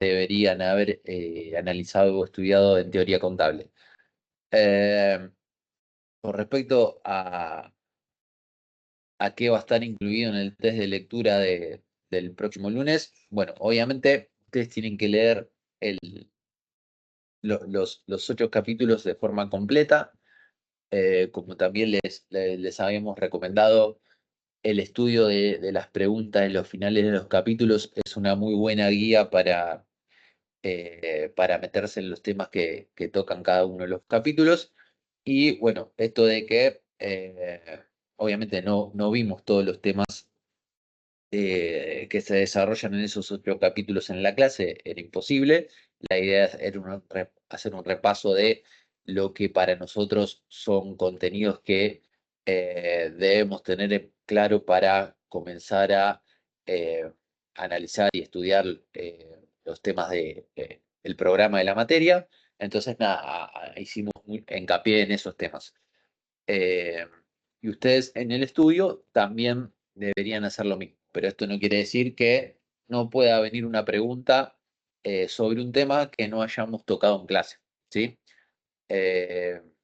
deberían haber analizado o estudiado en teoría contable. Eh, con respecto a qué va a estar incluido en el test de lectura del próximo lunes, bueno, obviamente ustedes tienen que leer los 8 capítulos de forma completa, como también les habíamos recomendado. El estudio de las preguntas en los finales de los capítulos es una muy buena guía para meterse en los temas que tocan cada uno de los capítulos. Y bueno, esto de que obviamente no vimos todos los temas que se desarrollan en esos 8 capítulos en la clase, era imposible. La idea era hacer un repaso de lo que para nosotros son contenidos que debemos tener claro para comenzar a eh, analizar y estudiar los temas del programa de la materia. Entonces, nada, hicimos hincapié en esos temas. Eh, y ustedes en el estudio también deberían hacer lo mismo, pero esto no quiere decir que no pueda venir una pregunta sobre un tema que no hayamos tocado en clase, ¿sí?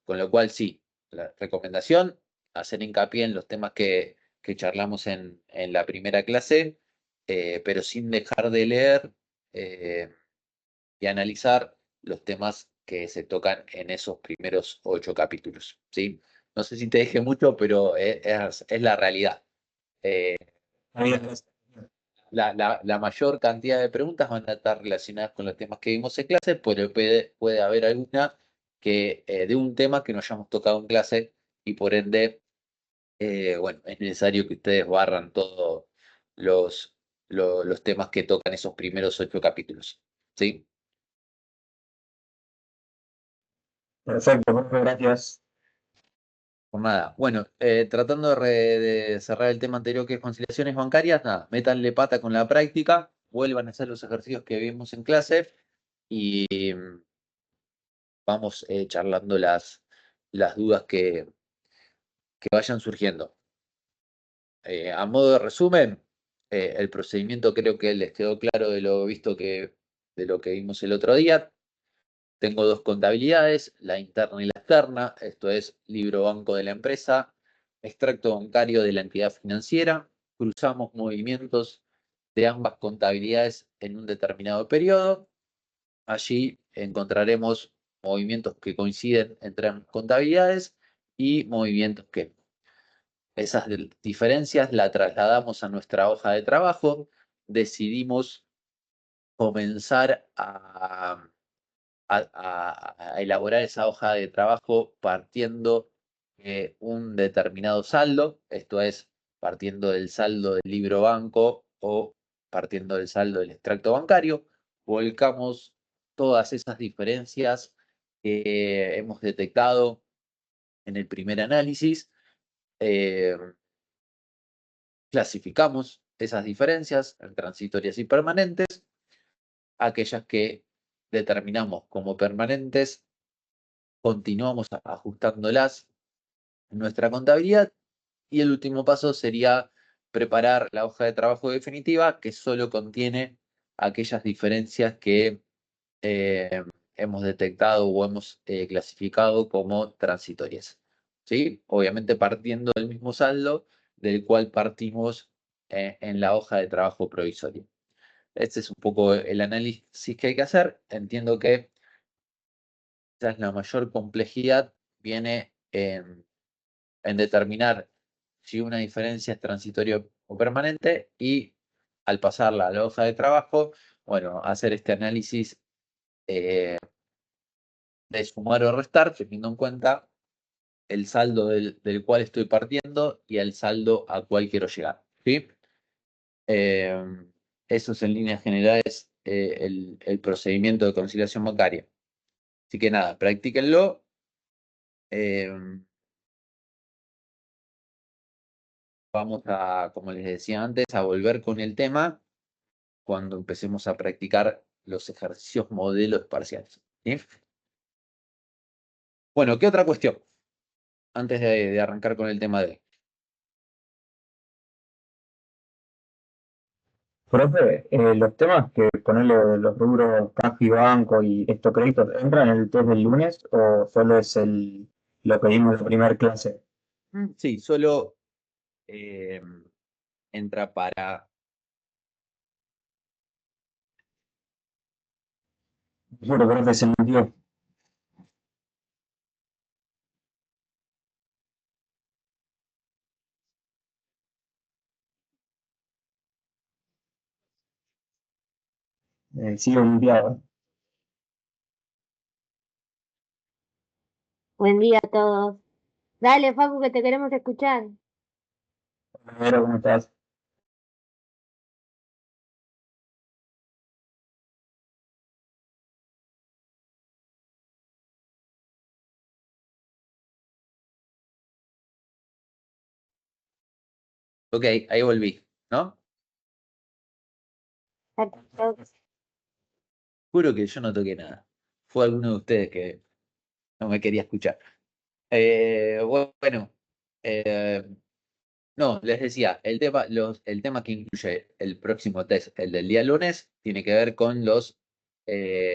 Con lo cual, sí, la recomendación, hacer hincapié en los temas que charlamos en la primera clase, pero sin dejar de leer y analizar los temas que se tocan en esos primeros 8 capítulos, ¿sí? No sé si te dije mucho, pero es la realidad. Eh, la mayor cantidad de preguntas van a estar relacionadas con los temas que vimos en clase, pero puede haber alguna que de un tema que no hayamos tocado en clase y por ende, bueno, es necesario que ustedes barran todos los, los temas que tocan esos primeros 8 capítulos, ¿sí? Perfecto, muchas gracias. Pues nada, bueno, tratando de cerrar el tema anterior que es conciliaciones bancarias, nada, métanle pata con la práctica, vuelvan a hacer los ejercicios que vimos en clase y vamos charlando las dudas que vayan surgiendo. A modo de resumen, el procedimiento creo que les quedó claro de lo visto de lo que vimos el otro día. Tengo dos contabilidades, la interna y la externa, esto es libro banco de la empresa, extracto bancario de la entidad financiera, cruzamos movimientos de ambas contabilidades en un determinado periodo, allí encontraremos movimientos que coinciden entre ambas contabilidades y movimientos que no. Esas diferencias las trasladamos a nuestra hoja de trabajo, decidimos comenzar a elaborar esa hoja de trabajo partiendo de un determinado saldo, esto es, partiendo del saldo del libro banco o partiendo del saldo del extracto bancario, volcamos todas esas diferencias que hemos detectado en el primer análisis, eh, clasificamos esas diferencias en transitorias y permanentes, aquellas que determinamos como permanentes continuamos ajustándolas en nuestra contabilidad y el último paso sería preparar la hoja de trabajo definitiva que solo contiene aquellas diferencias que eh, hemos detectado o hemos clasificado como transitorias. ¿Sí? Obviamente partiendo del mismo saldo del cual partimos en la hoja de trabajo provisoria. Este es un poco el análisis que hay que hacer. Entiendo que quizás la mayor complejidad viene en determinar si una diferencia es transitoria o permanente y al pasarla a la hoja de trabajo, bueno, hacer este análisis de sumar o restar, teniendo en cuenta el saldo del cual estoy partiendo y el saldo al cual quiero llegar. ¿Sí? Eh, Eso es en líneas generales el procedimiento de conciliación bancaria. Así que nada, practíquenlo. eh, Vamos a, como les decía antes, a volver con el tema cuando empecemos a practicar los ejercicios modelos parciales. ¿Sí? Bueno, ¿qué otra cuestión? Antes de arrancar con el tema de hoy. Profe, los temas que ponerle los rubros caja y banco y estos créditos, ¿entran en el test del lunes o solo es lo que vimos en la primera clase? Sí, solo entra para... Juro, profe, se metió. Sigo limpiado. Buen día a todos. Dale, Facu, que te queremos escuchar. Hola, ¿cómo estás? Ok, ahí volví, ¿no? Juro que yo no toqué nada. Fue alguno de ustedes que no me quería escuchar. Bueno, eh, no, les decía, el tema que incluye el próximo test, el del día lunes, tiene que ver con los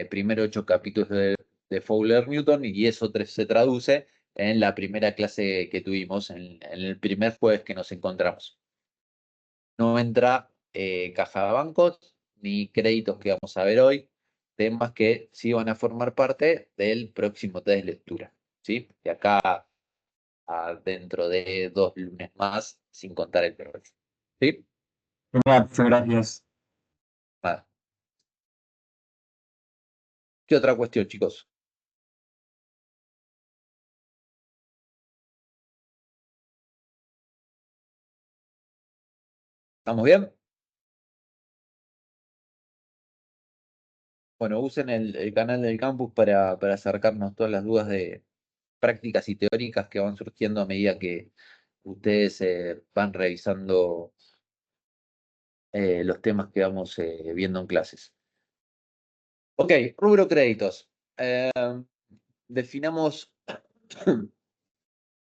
primeros 8 capítulos de Fowler Newton y eso se traduce en la primera clase que tuvimos, en el primer jueves que nos encontramos. No entra caja de bancos ni créditos que vamos a ver hoy, temas que sí van a formar parte del próximo test de lectura, ¿sí? De acá a dentro de 2 lunes más, sin contar el terrorismo. ¿Sí? Genial, profe, gracias. Nada. ¿Qué otra cuestión, chicos? ¿Estamos bien? Bueno, usen el canal del campus para acercarnos todas las dudas de prácticas y teóricas que van surgiendo a medida que ustedes van revisando los temas que vamos viendo en clases. Ok, rubro créditos. Definamos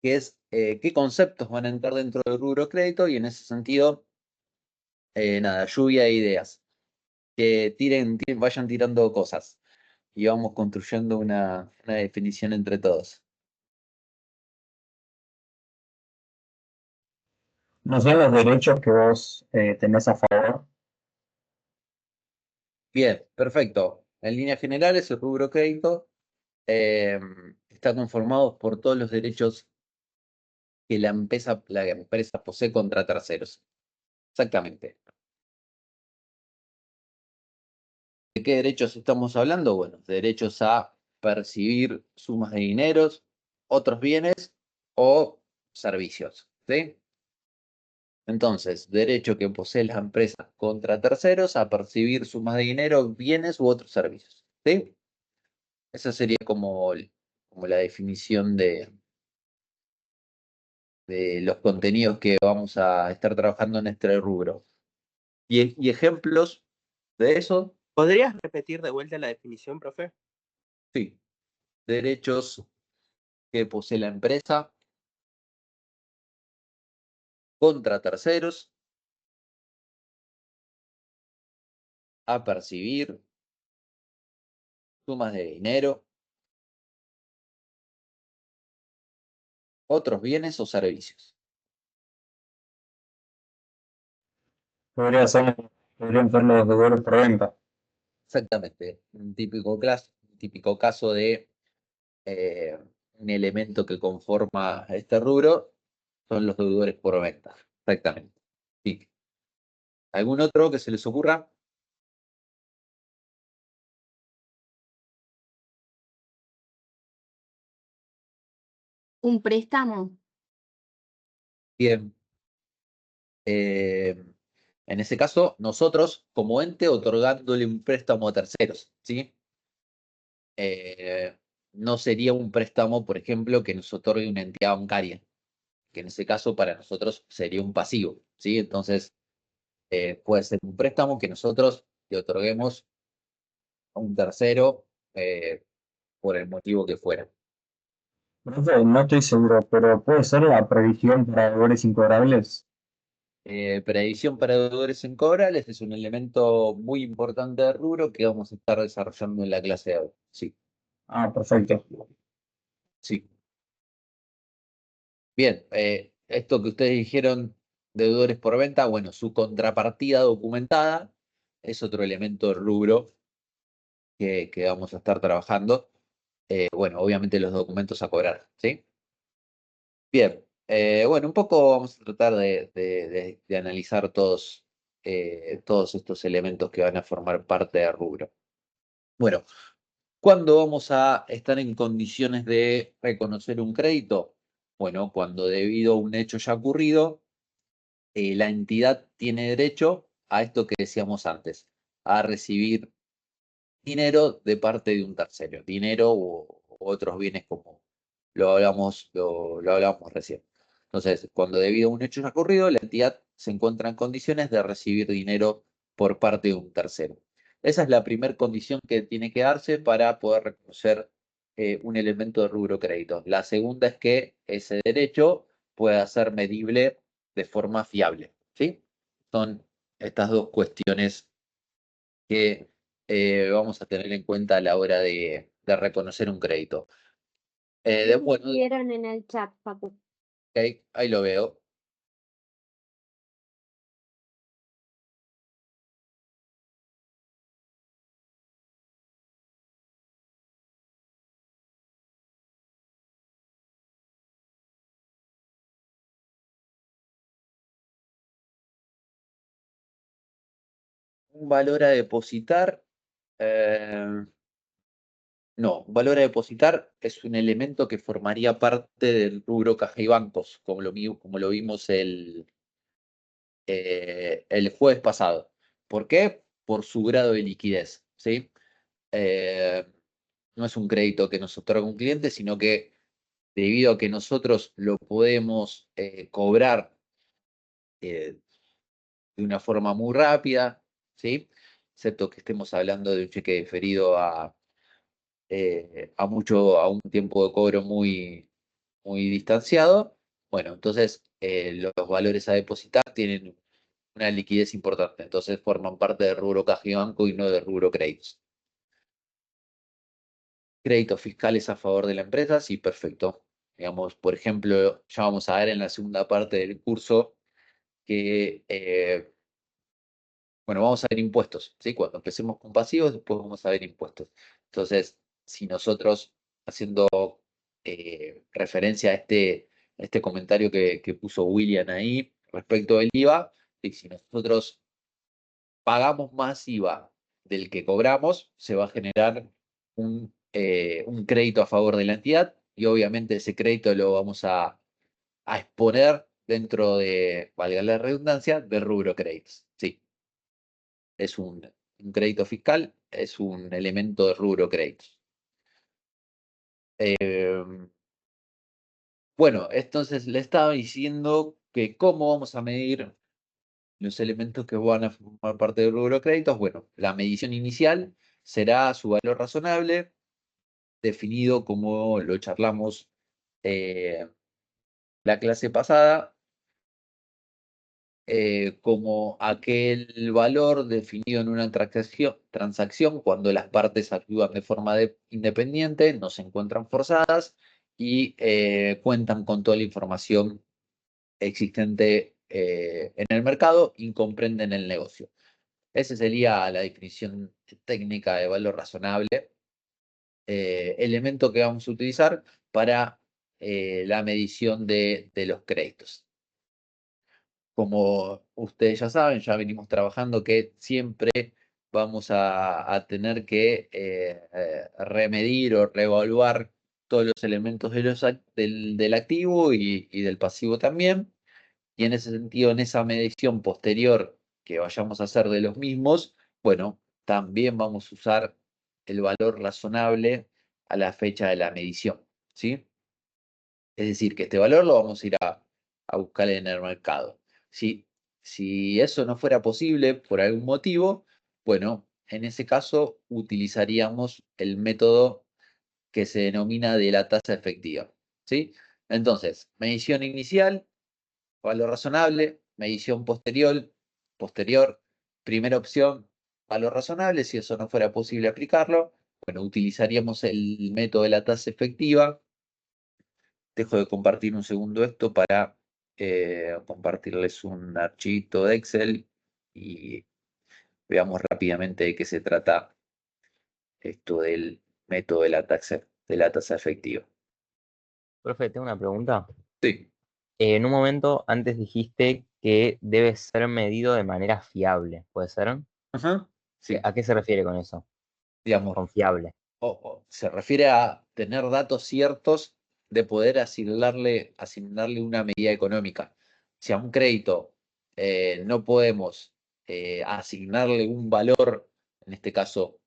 qué conceptos van a entrar dentro del rubro crédito y en ese sentido, nada, lluvia de ideas. Que vayan tirando cosas y vamos construyendo una definición entre todos. ¿No son los derechos que vos tenés a favor? Bien, perfecto. En líneas generales, el rubro crédito eh, está conformado por todos los derechos que la empresa posee contra terceros. Exactamente. ¿De qué derechos estamos hablando? Bueno, derechos a percibir sumas de dineros, otros bienes o servicios. ¿Sí? Entonces, derecho que posee la empresa contra terceros a percibir sumas de dinero, bienes u otros servicios. ¿Sí? Esa sería como la definición de los contenidos que vamos a estar trabajando en este rubro. Y ejemplos de eso, ¿Podrías repetir de vuelta la definición, profe? sí. Derechos que posee la empresa contra terceros a percibir sumas de dinero, otros bienes o servicios. Podría ser, podrían ser los deudores por venta. Exactamente. Un típico caso de eh, un elemento que conforma este rubro son los deudores por venta. Exactamente. Sí. ¿Algún otro que se les ocurra? Un préstamo. Bien. Eh, en ese caso, nosotros, como ente, otorgándole un préstamo a terceros, ¿sí? Eh, no sería un préstamo, por ejemplo, que nos otorgue una entidad bancaria, que en ese caso para nosotros sería un pasivo, ¿sí? Entonces, puede ser un préstamo que nosotros le otorguemos a un tercero por el motivo que fuera. Profe, no estoy seguro, pero puede ser la previsión para deudores incobrables. Predicción para deudores en cobrales es un elemento muy importante de rubro que vamos a estar desarrollando en la clase de hoy. Sí, Ah, perfecto. sí. Bien, esto que ustedes dijeron, deudores por venta, bueno, su contrapartida documentada es otro elemento de rubro que vamos a estar trabajando. Bueno, obviamente los documentos a cobrar, ¿sí? Bien, bueno, un poco vamos a tratar de analizar todos estos elementos que van a formar parte del rubro. Bueno, ¿cuándo vamos a estar en condiciones de reconocer un crédito? Bueno, cuando debido a un hecho ya ocurrido, la entidad tiene derecho a esto que decíamos antes, a recibir dinero de parte de un tercero, dinero u otros bienes como lo hablamos recién. Entonces, cuando debido a un hecho ya ocurrido, la entidad se encuentra en condiciones de recibir dinero por parte de un tercero. Esa es la primera condición que tiene que darse para poder reconocer un elemento de rubro crédito. La segunda es que ese derecho pueda ser medible de forma fiable, ¿sí? Son estas dos cuestiones que vamos a tener en cuenta a la hora de reconocer un crédito. Bueno, Vieron en el chat, Facu. ok, ahí lo veo. Un valor a depositar. No, un valor a depositar es un elemento que formaría parte del rubro caja y bancos, como lo vimos el jueves pasado. ¿Por qué? Por su grado de liquidez, ¿sí? Eh, no es un crédito que nos otorga un cliente, sino que debido a que nosotros lo podemos cobrar de una forma muy rápida, ¿sí? Excepto que estemos hablando de un cheque diferido a un tiempo de cobro muy distanciado. Bueno, entonces los valores a depositar tienen una liquidez importante, entonces forman parte del rubro caja y banco y no del rubro créditos. Créditos fiscales a favor de la empresa, sí, perfecto. Digamos, por ejemplo, ya vamos a ver en la segunda parte del curso que, bueno, vamos a ver impuestos, ¿sí? Cuando empecemos con pasivos, después vamos a ver impuestos. Entonces, si nosotros, haciendo referencia a este comentario que puso William ahí respecto del IVA, y si nosotros pagamos más IVA del que cobramos, se va a generar un crédito a favor de la entidad y obviamente ese crédito lo vamos a exponer dentro de, valga la redundancia, de rubro créditos. Sí, es un crédito fiscal, es un elemento de rubro créditos. Bueno, entonces le estaba diciendo que cómo vamos a medir los elementos que van a formar parte del rubro créditos. Bueno, la medición inicial será su valor razonable, definido como lo charlamos eh, la clase pasada, como aquel valor definido en una transacción cuando las partes actúan de forma independiente, no se encuentran forzadas y cuentan con toda la información existente en el mercado y comprenden el negocio. Esa sería la definición técnica de valor razonable, elemento que vamos a utilizar para la medición de los créditos. Como ustedes ya saben, ya venimos trabajando que siempre vamos a tener que remedir o reevaluar todos los elementos del activo y del pasivo también. Y en ese sentido, en esa medición posterior que vayamos a hacer de los mismos, bueno, también vamos a usar el valor razonable a la fecha de la medición, ¿sí? Es decir, que este valor lo vamos a ir a buscar en el mercado. Si eso no fuera posible por algún motivo, bueno, en ese caso utilizaríamos el método que se denomina de la tasa efectiva, ¿sí? Entonces, medición inicial, valor razonable, medición posterior, primera opción, valor razonable. Si eso no fuera posible aplicarlo, bueno, utilizaríamos el método de la tasa efectiva. Dejo de compartir un segundo esto para compartirles un archivito de Excel y veamos rápidamente de qué se trata esto del método de la tasa efectiva. Profe, tengo una pregunta. Sí. En un momento antes dijiste que debe ser medido de manera fiable, ¿puede ser? Ajá. Sí. ¿A qué se refiere con eso? Digamos, Confiable. se refiere a tener datos ciertos de poder asignarle una medida económica. Si a un crédito no podemos asignarle un valor, en este caso,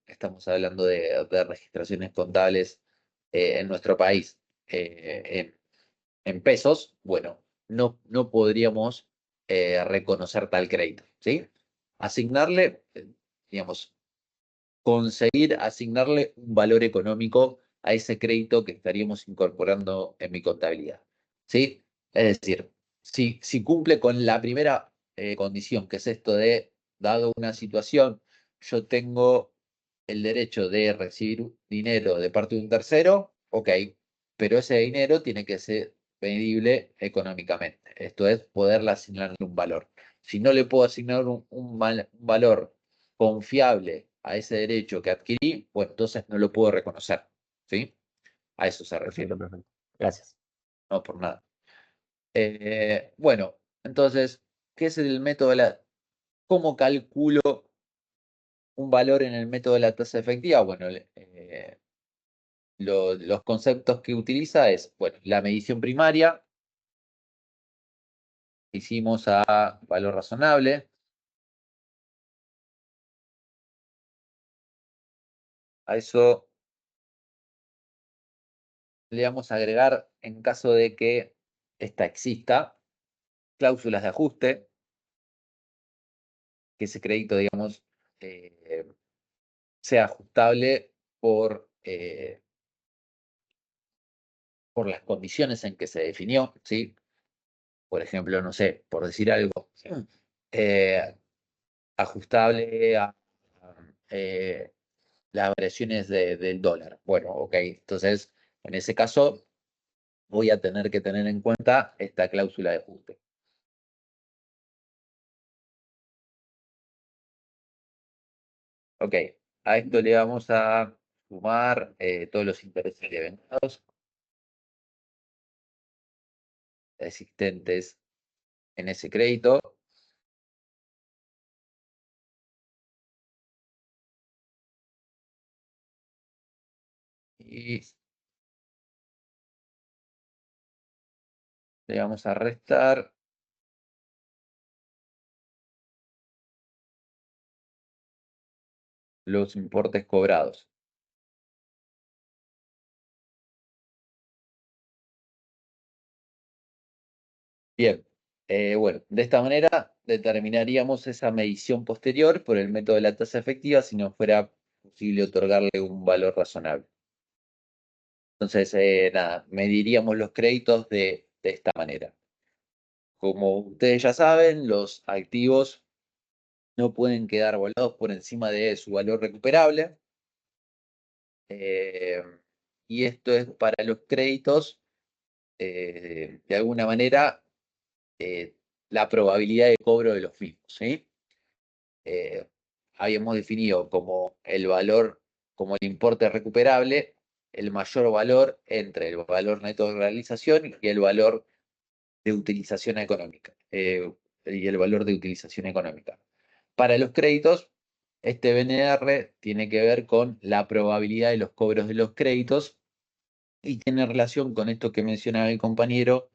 estamos hablando de registraciones contables en nuestro país en pesos, bueno, no podríamos reconocer tal crédito, ¿sí? Asignarle, digamos, conseguir asignarle un valor económico a ese crédito que estaríamos incorporando en mi contabilidad, ¿sí? Es decir, si cumple con la primera condición, que es esto de, dado una situación, yo tengo el derecho de recibir dinero de parte de un tercero, ok, pero ese dinero tiene que ser medible económicamente. Esto es poderle asignarle un valor. Si no le puedo asignar un valor confiable a ese derecho que adquirí, pues entonces no lo puedo reconocer, ¿sí? A eso se refiere, Perfecto, perfecto. Gracias. no por nada. Bueno, entonces, ¿qué es el método de la... ¿Cómo calculo un valor en el método de la tasa efectiva? Bueno, los conceptos que utiliza es, bueno, la medición primaria, hicimos a valor razonable, a eso le vamos a agregar, en caso de que esta exista, cláusulas de ajuste, que ese crédito, digamos, sea ajustable por las condiciones en que se definió, ¿sí? Por ejemplo, no sé, por decir algo, eh, ajustable a eh, las variaciones del dólar. Bueno, ok, entonces, en ese caso, voy a tener que tener en cuenta esta cláusula de ajuste. Ok, a esto le vamos a sumar todos los intereses devengados existentes en ese crédito. Y le vamos a restar los importes cobrados. Bien, bueno, de esta manera determinaríamos esa medición posterior por el método de la tasa efectiva si no fuera posible otorgarle un valor razonable. Entonces, nada, mediríamos los créditos de esta manera. Como ustedes ya saben, los activos no pueden quedar volados por encima de su valor recuperable. Y esto es para los créditos, de alguna manera, la probabilidad de cobro de los mismos, ¿sí? Habíamos definido como el valor, como el importe recuperable, el mayor valor entre el valor neto de realización y el valor de utilización económica. Y el valor de utilización económica. Para los créditos, este BNR tiene que ver con la probabilidad de los cobros de los créditos y tiene relación con esto que mencionaba el compañero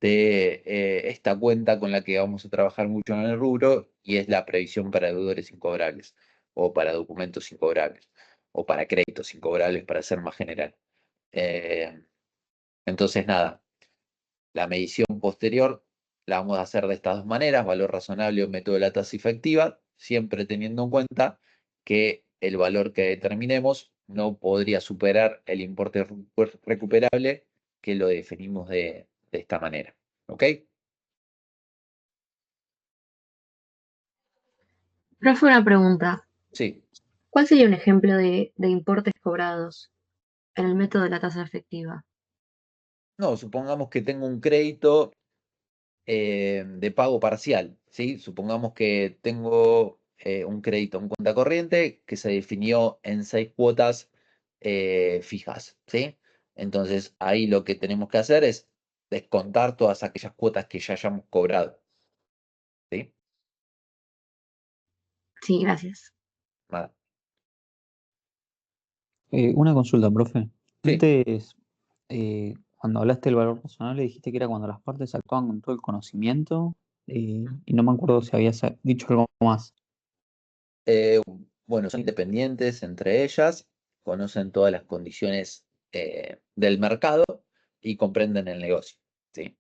de esta cuenta con la que vamos a trabajar mucho en el rubro y es la previsión para deudores incobrables o para documentos incobrables o para créditos incobrables para ser más general. Entonces, nada, la medición posterior la vamos a hacer de estas dos maneras, valor razonable o método de la tasa efectiva, siempre teniendo en cuenta que el valor que determinemos no podría superar el importe recuperable que lo definimos de esta manera. ¿Ok? Profe, una pregunta. Sí. ¿Cuál sería un ejemplo de importes cobrados en el método de la tasa efectiva? No, supongamos que tengo un crédito de pago parcial, ¿sí? Supongamos que tengo un crédito en cuenta corriente que se definió en 6 cuotas fijas, ¿sí? Entonces ahí lo que tenemos que hacer es descontar todas aquellas cuotas que ya hayamos cobrado, ¿sí? Sí, gracias. Nada. Una consulta, profe. Sí. Antes, cuando hablaste del valor razonable, dijiste que era cuando las partes actúan con todo el conocimiento, y no me acuerdo si habías dicho algo más. Eh, bueno, son independientes entre ellas, conocen todas las condiciones del mercado y comprenden el negocio, ¿sí?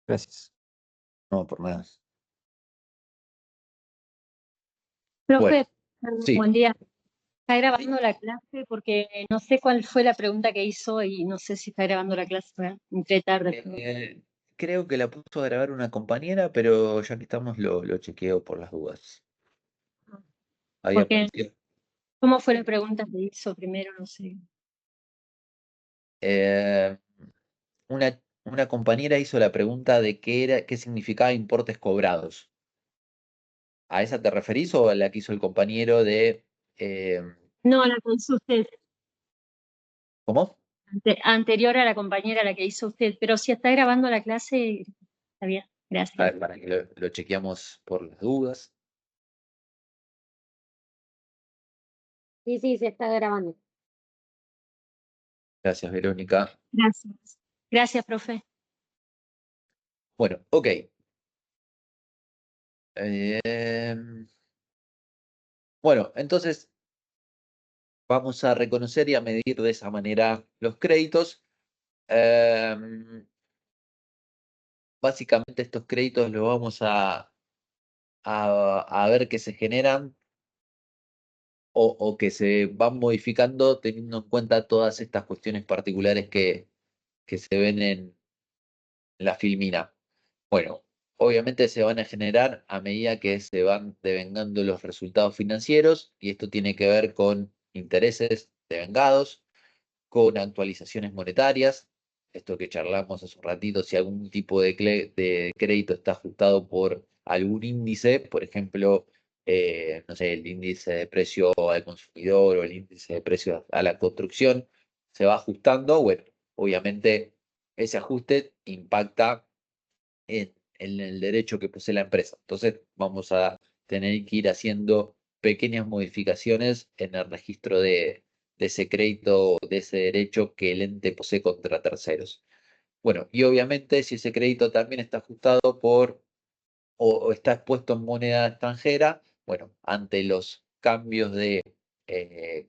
Gracias. No, por nada. Profe, Bueno, sí. buen día. ¿Está grabando la clase? Porque no sé cuál fue la pregunta que hizo y no sé si está grabando la clase. Entré tarde. Creo que la puso a grabar una compañera, pero ya que estamos lo chequeo por las dudas. Había Porque, aparecido. ¿cómo fue la pregunta que hizo primero? No sé. Eh, una compañera hizo la pregunta de qué significaba importes cobrados. ¿A esa te referís o a la que hizo el compañero de eh, No, la que hizo usted. ¿cómo? Anterior a la compañera, la que hizo usted. Pero si está grabando la clase, está bien. A Gracias. ver, para que lo chequeamos por las dudas. Sí, sí, se está grabando. Gracias, Verónica. Gracias. Gracias, profe. Bueno, ok. Em, bueno, entonces vamos a reconocer y a medir de esa manera los créditos. Em, Básicamente estos créditos los vamos a ver que se generan o que se van modificando teniendo en cuenta todas estas cuestiones particulares que se ven en la filmina. Bueno, obviamente se van a generar a medida que se van devengando los resultados financieros y esto tiene que ver con intereses devengados, con actualizaciones monetarias, esto que charlamos hace un ratito, si algún tipo de crédito está ajustado por algún índice, por ejemplo, no sé, el índice de precio al consumidor o el índice de precio a la construcción, se va ajustando, bueno, obviamente ese ajuste impacta en el derecho que posee la empresa. Entonces vamos a tener que ir haciendo pequeñas modificaciones en el registro de ese crédito, de ese derecho que el ente posee contra terceros. Bueno, y obviamente si ese crédito también está ajustado por o está expuesto en moneda extranjera, bueno, ante los cambios de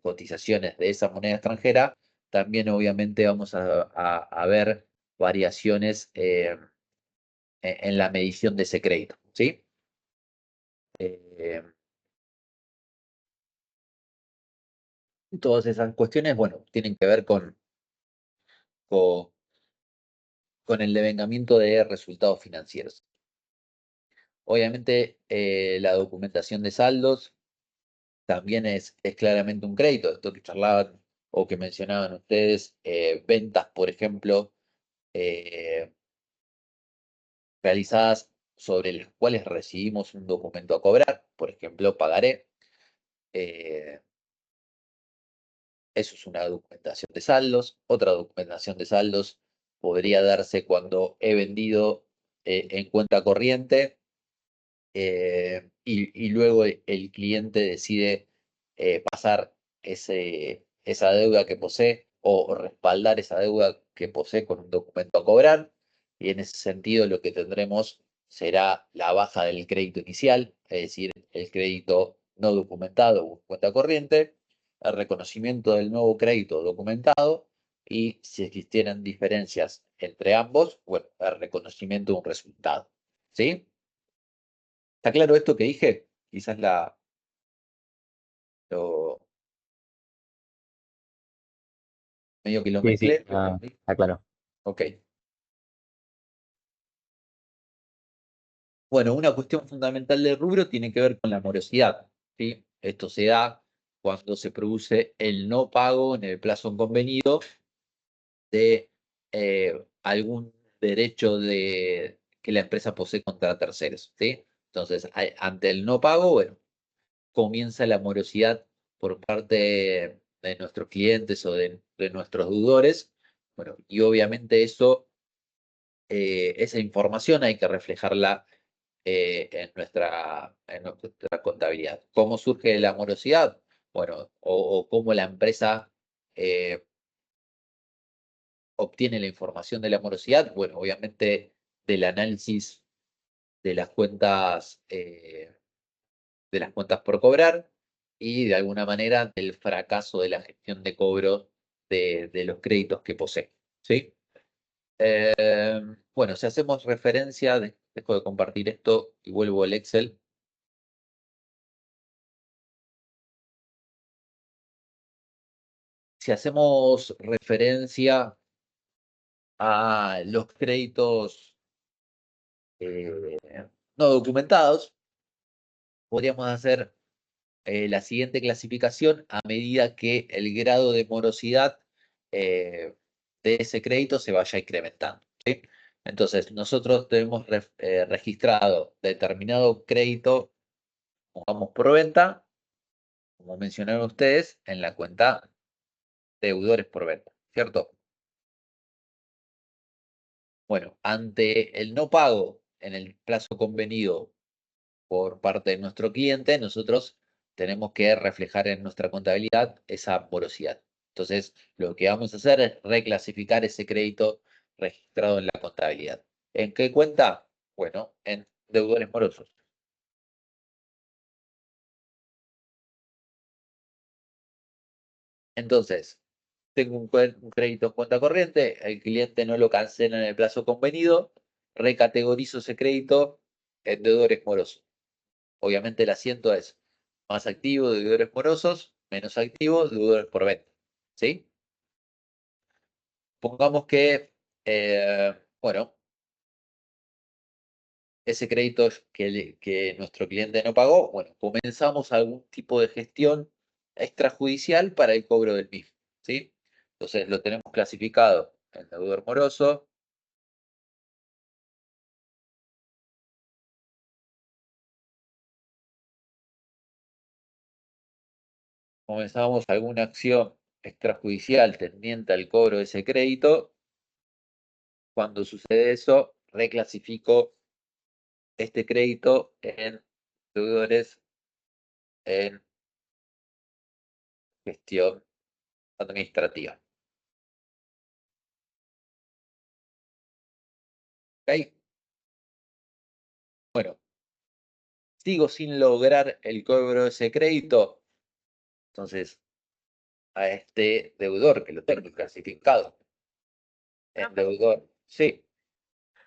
cotizaciones de esa moneda extranjera, también obviamente vamos a ver variaciones en la medición de ese crédito, ¿sí? Eh, Todas esas cuestiones, bueno, tienen que ver con, con el devengamiento de resultados financieros. Obviamente, la documentación de saldos también es claramente un crédito, esto que charlaban o que mencionaban ustedes, ventas, por ejemplo, eh, realizadas sobre las cuales recibimos un documento a cobrar, por ejemplo, pagaré. eh, Eso es una documentación de saldos. Otra documentación de saldos podría darse cuando he vendido en cuenta corriente y luego el cliente decide pasar esa deuda que posee o respaldar esa deuda que posee con un documento a cobrar. Y en ese sentido lo que tendremos será la baja del crédito inicial, es decir, el crédito no documentado o cuenta corriente, el reconocimiento del nuevo crédito documentado y si existieran diferencias entre ambos, bueno, el reconocimiento de un resultado. ¿Sí? ¿Está claro esto que dije? Quizás lo medio que lo Sí, sí, mezclé. está claro. Ok. Bueno, una cuestión fundamental del rubro tiene que ver con la morosidad, ¿sí? Esto se da cuando se produce el no pago en el plazo convenido de algún derecho que la empresa posee contra terceros, ¿sí? Entonces, ante el no pago, bueno, comienza la morosidad por parte de nuestros clientes o de nuestros deudores. Bueno, y obviamente esa información hay que reflejarla en nuestra contabilidad. ¿Cómo surge la morosidad? Bueno, o cómo la empresa eh, obtiene la información de la morosidad. Bueno, obviamente del análisis de las cuentas por cobrar y de alguna manera del fracaso de la gestión de cobro de los créditos que posee. ¿Sí? Bueno, si hacemos referencia, dejo de compartir esto y vuelvo al Excel. Si hacemos referencia a los créditos eh, no documentados, podríamos hacer la siguiente clasificación a medida que el grado de morosidad de ese crédito se vaya incrementando. ¿Sí? Entonces, nosotros tenemos registrado determinado crédito, pongamos por venta, como mencionaron ustedes, en la cuenta deudores por venta, ¿cierto? Bueno, ante el no pago en el plazo convenido por parte de nuestro cliente, nosotros tenemos que reflejar en nuestra contabilidad esa morosidad. Entonces, lo que vamos a hacer es reclasificar ese crédito registrado en la contabilidad. ¿En qué cuenta? Bueno, en deudores morosos. Entonces, tengo un crédito en cuenta corriente, el cliente no lo cancela en el plazo convenido, recategorizo ese crédito en deudores morosos. Obviamente el asiento es más activo, deudores morosos, menos activo, deudores por venta. ¿Sí? Pongamos que, bueno, ese crédito que nuestro cliente no pagó, bueno, comenzamos algún tipo de gestión extrajudicial para el cobro del mismo. ¿Sí? Entonces lo tenemos clasificado en deudor moroso. Comenzamos alguna acción extrajudicial tendiente al cobro de ese crédito. Cuando sucede eso, reclasifico este crédito en deudores en gestión administrativa. ¿Ok? Bueno, sigo sin lograr el cobro de ese crédito, entonces a este deudor que lo tengo clasificado en deudor, sí,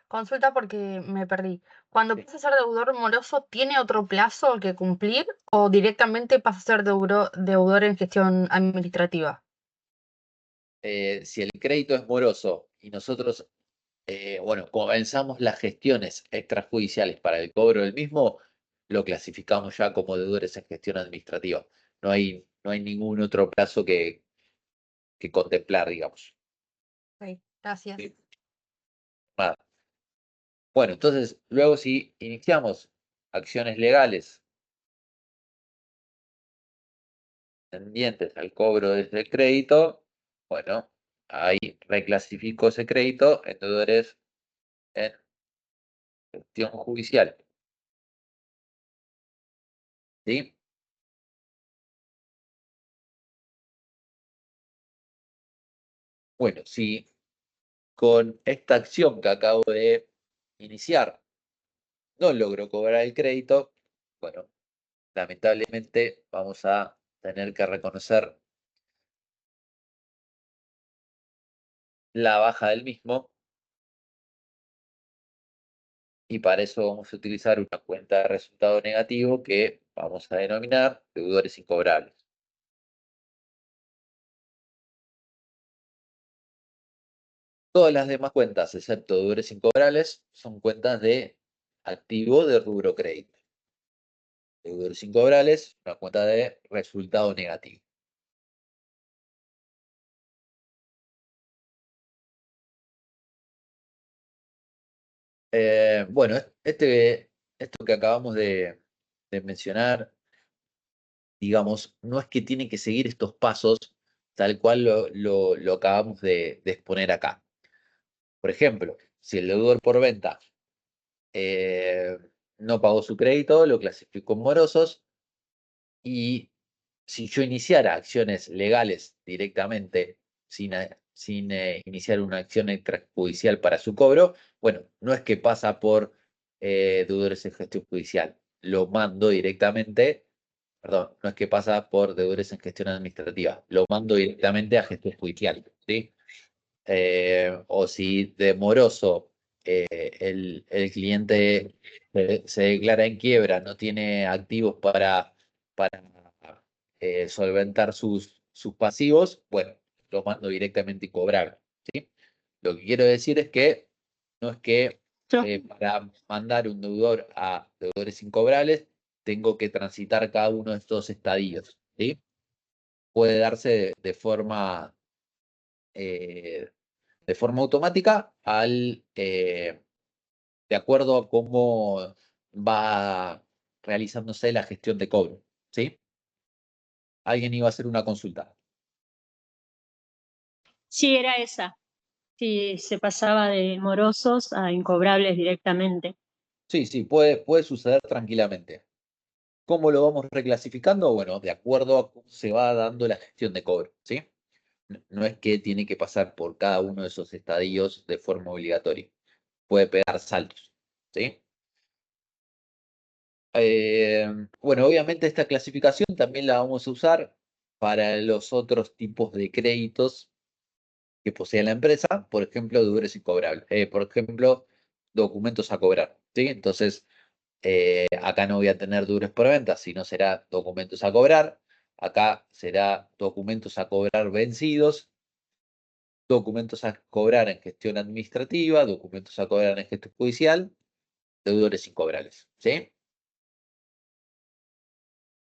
Consulta porque me perdí. Cuando sí. pasa a ser deudor moroso, ¿tiene otro plazo que cumplir o directamente pasa a ser deudor en gestión administrativa? Si el crédito es moroso y nosotros, bueno, comenzamos las gestiones extrajudiciales para el cobro del mismo, lo clasificamos ya como deudores en gestión administrativa. No hay ningún otro plazo que contemplar, digamos. Ok, gracias. ¿Sí? Nada. Bueno, entonces, luego si iniciamos acciones legales tendientes al cobro de ese crédito, bueno, ahí reclasifico ese crédito en deudores en gestión judicial. ¿Sí? Bueno, si con esta acción que acabo de iniciar no logro cobrar el crédito, bueno, lamentablemente vamos a tener que reconocer la baja del mismo y para eso vamos a utilizar una cuenta de resultado negativo que vamos a denominar deudores incobrables. Todas las demás cuentas, excepto deudores incobrables, son cuentas de activo de rubro crédito. Deudores incobrables, una cuenta de resultado negativo. Bueno, esto que acabamos de mencionar, digamos, no es que tiene que seguir estos pasos tal cual lo acabamos de exponer acá. Por ejemplo, si el deudor por venta eh, no pagó su crédito, lo clasificó en morosos, y si yo iniciara acciones legales directamente sin iniciar una acción extrajudicial para su cobro, bueno, no es que pasa por deudores en gestión judicial, lo mando directamente, perdón, no es que pasa por deudores en gestión administrativa, lo mando directamente a gestión judicial, ¿sí? O si de moroso el cliente se declara en quiebra, no tiene activos para solventar sus pasivos, bueno, lo mando directamente a cobrar, ¿sí? Lo que quiero decir es que no es que Yo, para mandar un deudor a deudores incobrables tengo que transitar cada uno de estos estadios, ¿sí? Puede darse eh, de forma automática de acuerdo a cómo va realizándose la gestión de cobro, ¿sí? Alguien iba a hacer una consulta. sí, era esa. Sí, se pasaba de morosos a incobrables directamente. Sí, sí, puede suceder tranquilamente. ¿Cómo lo vamos reclasificando? Bueno, de acuerdo a cómo se va dando la gestión de cobro, ¿sí? No es que tiene que pasar por cada uno de esos estadios de forma obligatoria. Puede pegar saltos, ¿sí? Bueno, obviamente esta clasificación también la vamos a usar para los otros tipos de créditos que posee la empresa, por ejemplo, deudores incobrables, por ejemplo, documentos a cobrar, ¿sí? Entonces, acá no voy a tener deudores por venta, sino será documentos a cobrar, acá será documentos a cobrar vencidos, documentos a cobrar en gestión administrativa, documentos a cobrar en gestión judicial, deudores incobrables, ¿sí?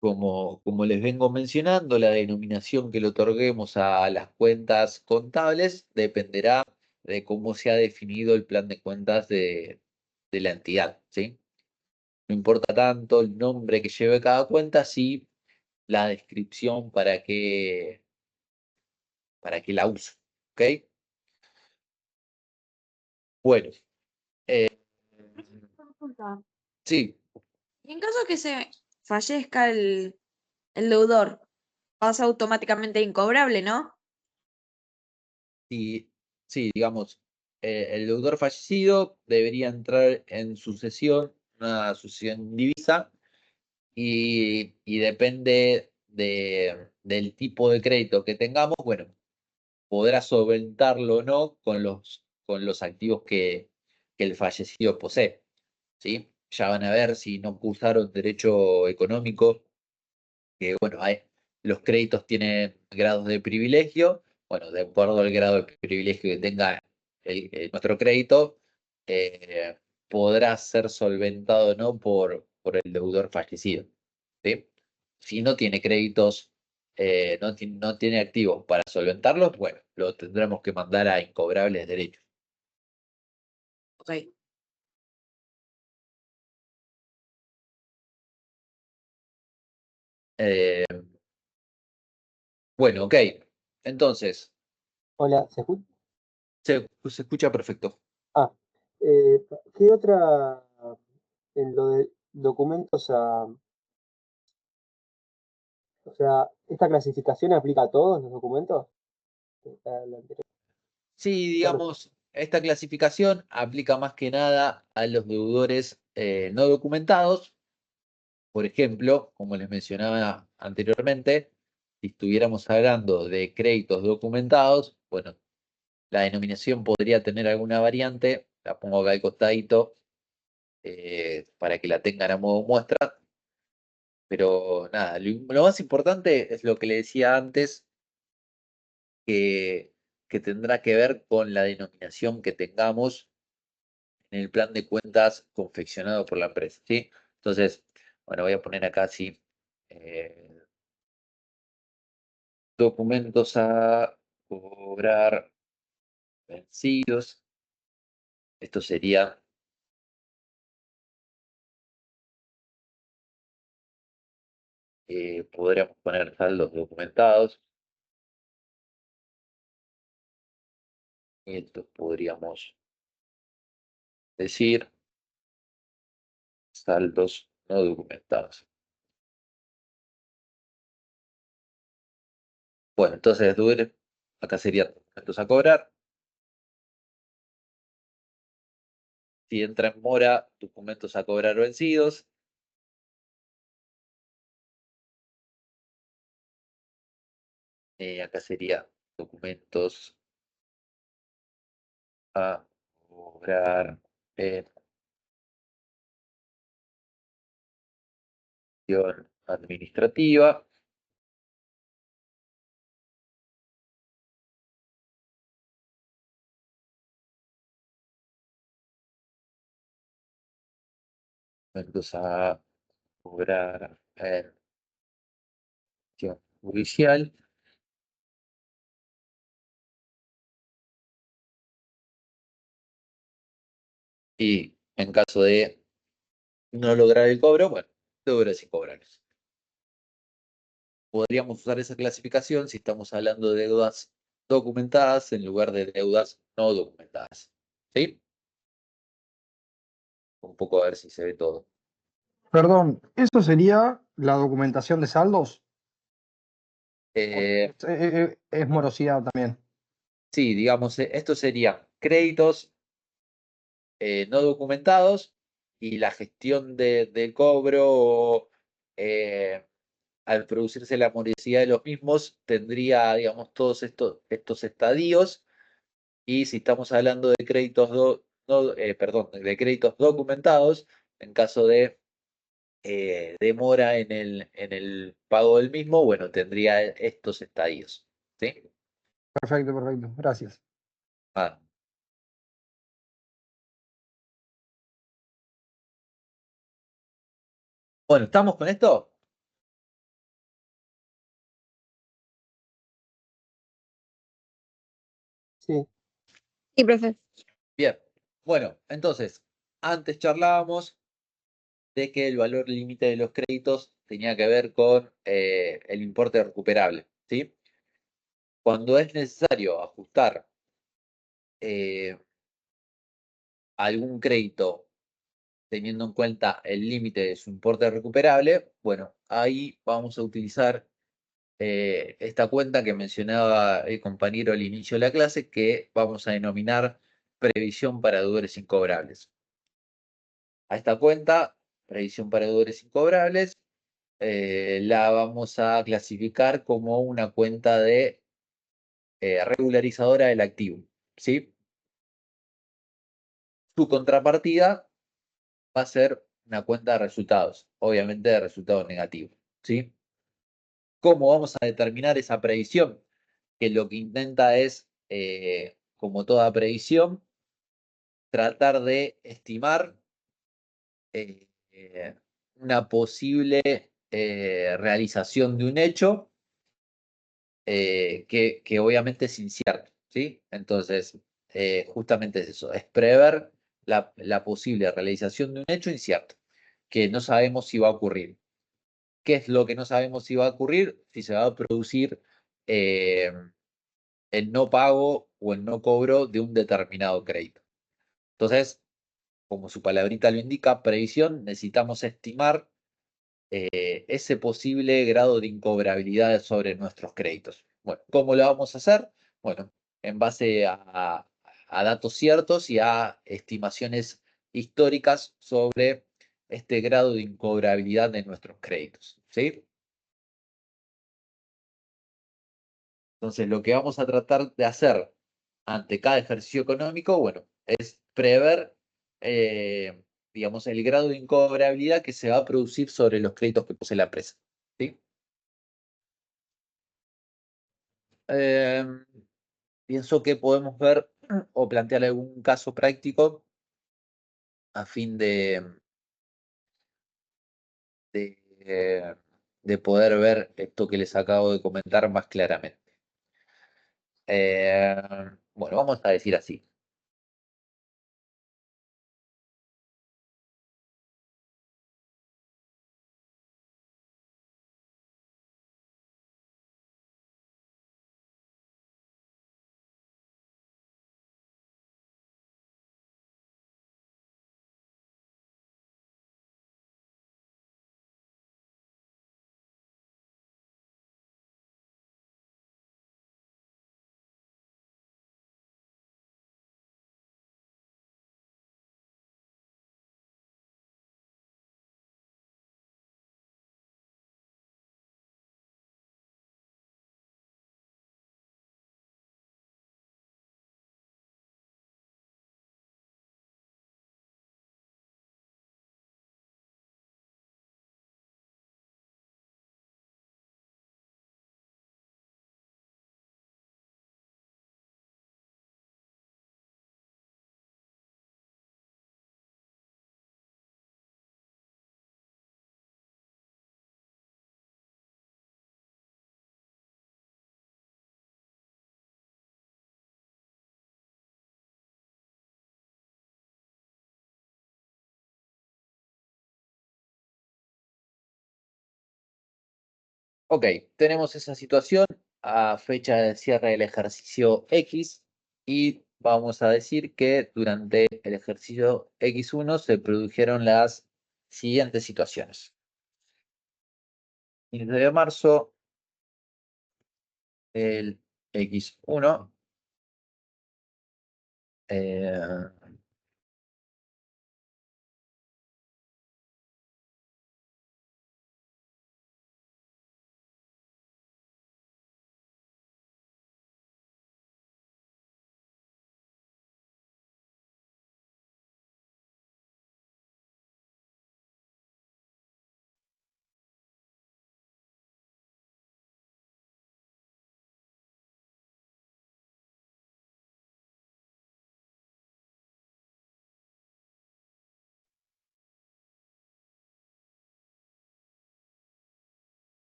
Como les vengo mencionando, la denominación que le otorguemos a las cuentas contables dependerá de cómo se ha definido el plan de cuentas de la entidad, ¿sí? No importa tanto el nombre que lleve cada cuenta, sí la descripción para que la use, ¿ok? Bueno, Consulta. sí, Y en caso que se fallezca el deudor, pasa automáticamente a incobrable, ¿no? sí, sí, digamos, el deudor fallecido debería entrar en sucesión, una sucesión indivisa, y depende del tipo de crédito que tengamos, bueno, podrá solventarlo o no con los activos que el fallecido posee, ¿sí? Ya van a ver si no cursaron derecho económico, que bueno, los créditos tienen grados de privilegio, bueno, de acuerdo al grado de privilegio que tenga nuestro crédito, eh, podrá ser solventado o no por el deudor fallecido, ¿sí? Si no tiene créditos, no tiene activos para solventarlos, bueno, lo tendremos que mandar a incobrables derechos. Ok. Eh, bueno, ok, entonces, Hola, ¿se escucha? se escucha perfecto. Ah, ¿qué otra, en lo de documentos o sea, esta clasificación aplica a todos los documentos? La anterior. Sí, Solo- digamos, esta clasificación aplica más que nada a los deudores no documentados. Por ejemplo, como les mencionaba anteriormente, si estuviéramos hablando de créditos documentados, bueno, la denominación podría tener alguna variante, la pongo acá al costadito para que la tengan a modo muestra, pero nada, lo más importante es lo que le decía antes, que tendrá que ver con la denominación que tengamos en el plan de cuentas confeccionado por la empresa, ¿sí? Entonces, bueno, voy a poner acá sí, documentos a cobrar vencidos. Esto sería podríamos poner saldos documentados. Y esto podríamos decir saldos no documentados. Bueno, entonces acá serían documentos a cobrar. Si entra en mora, documentos a cobrar vencidos. Acá sería documentos a cobrar en gestión administrativa. Documentos a cobrar en gestión judicial. Y en caso de no lograr el cobro, bueno, deudores incobrables. Podríamos usar esa clasificación si estamos hablando de deudas documentadas en lugar de deudas no documentadas. ¿Sí? Un poco a ver si se ve todo. Perdón, ¿eso sería la documentación de saldos? Eh, Es morosidad también. sí, digamos, estos serían créditos no documentados y la gestión del cobro o, al producirse la morosidad de los mismos tendría, digamos, todos estos estadios. Y si estamos hablando de créditos, de créditos documentados, en caso de demora en el pago del mismo, bueno, tendría estos estadios. ¿Sí? Perfecto, perfecto. Gracias. Ah. Bueno, ¿estamos con esto? Sí. Sí, profe. Bien. Bueno, entonces, antes charlábamos de que el valor límite de los créditos tenía que ver con el importe recuperable, ¿sí? Cuando es necesario ajustar algún crédito teniendo en cuenta el límite de su importe recuperable, bueno, ahí vamos a utilizar esta cuenta que mencionaba el compañero al inicio de la clase, que vamos a denominar previsión para deudores incobrables. A esta cuenta, previsión para deudores incobrables, la vamos a clasificar como una cuenta de regularizadora del activo, ¿sí? Su contrapartida va a ser una cuenta de resultados, obviamente de resultados negativos, ¿sí? ¿Cómo vamos a determinar esa previsión? Que lo que intenta es, como toda previsión, tratar de estimar eh, eh, una posible realización de un hecho que obviamente es incierto, ¿sí? Entonces, justamente es eso, es prever la posible realización de un hecho incierto, que no sabemos si va a ocurrir. ¿Qué es lo que no sabemos si va a ocurrir? Si se va a producir el no pago o el no cobro de un determinado crédito. Entonces, como su palabrita lo indica, previsión, necesitamos estimar ese posible grado de incobrabilidad sobre nuestros créditos. Bueno, ¿cómo lo vamos a hacer? Bueno, en base a datos ciertos y a estimaciones históricas sobre este grado de incobrabilidad de nuestros créditos, ¿sí? Entonces, lo que vamos a tratar de hacer ante cada ejercicio económico, bueno, es prever, digamos, el grado de incobrabilidad que se va a producir sobre los créditos que posee la empresa, ¿sí? Pienso que podemos ver o plantear algún caso práctico a fin de poder ver esto que les acabo de comentar más claramente. Bueno, vamos a decir así. Ok, tenemos esa situación a fecha de cierre del ejercicio X y vamos a decir que durante el ejercicio X1 se produjeron las siguientes situaciones. 15 de marzo, el X1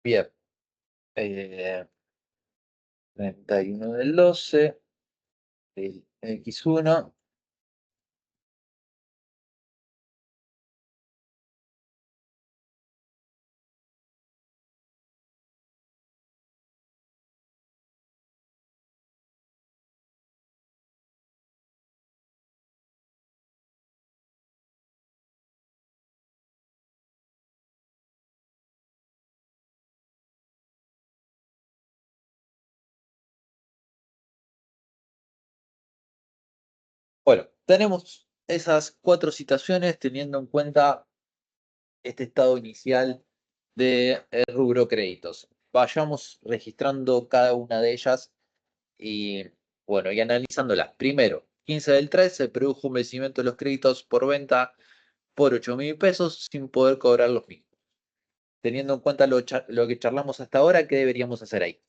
bien, 31 del 12, el X1. Bueno, tenemos esas cuatro situaciones teniendo en cuenta este estado inicial de rubro créditos. Vayamos registrando cada una de ellas y, bueno, y analizándolas. Primero, 15 del 3 se produjo un vencimiento de los créditos por venta por 8.000 pesos sin poder cobrar los mismos. Teniendo en cuenta lo que charlamos hasta ahora, ¿qué deberíamos hacer ahí?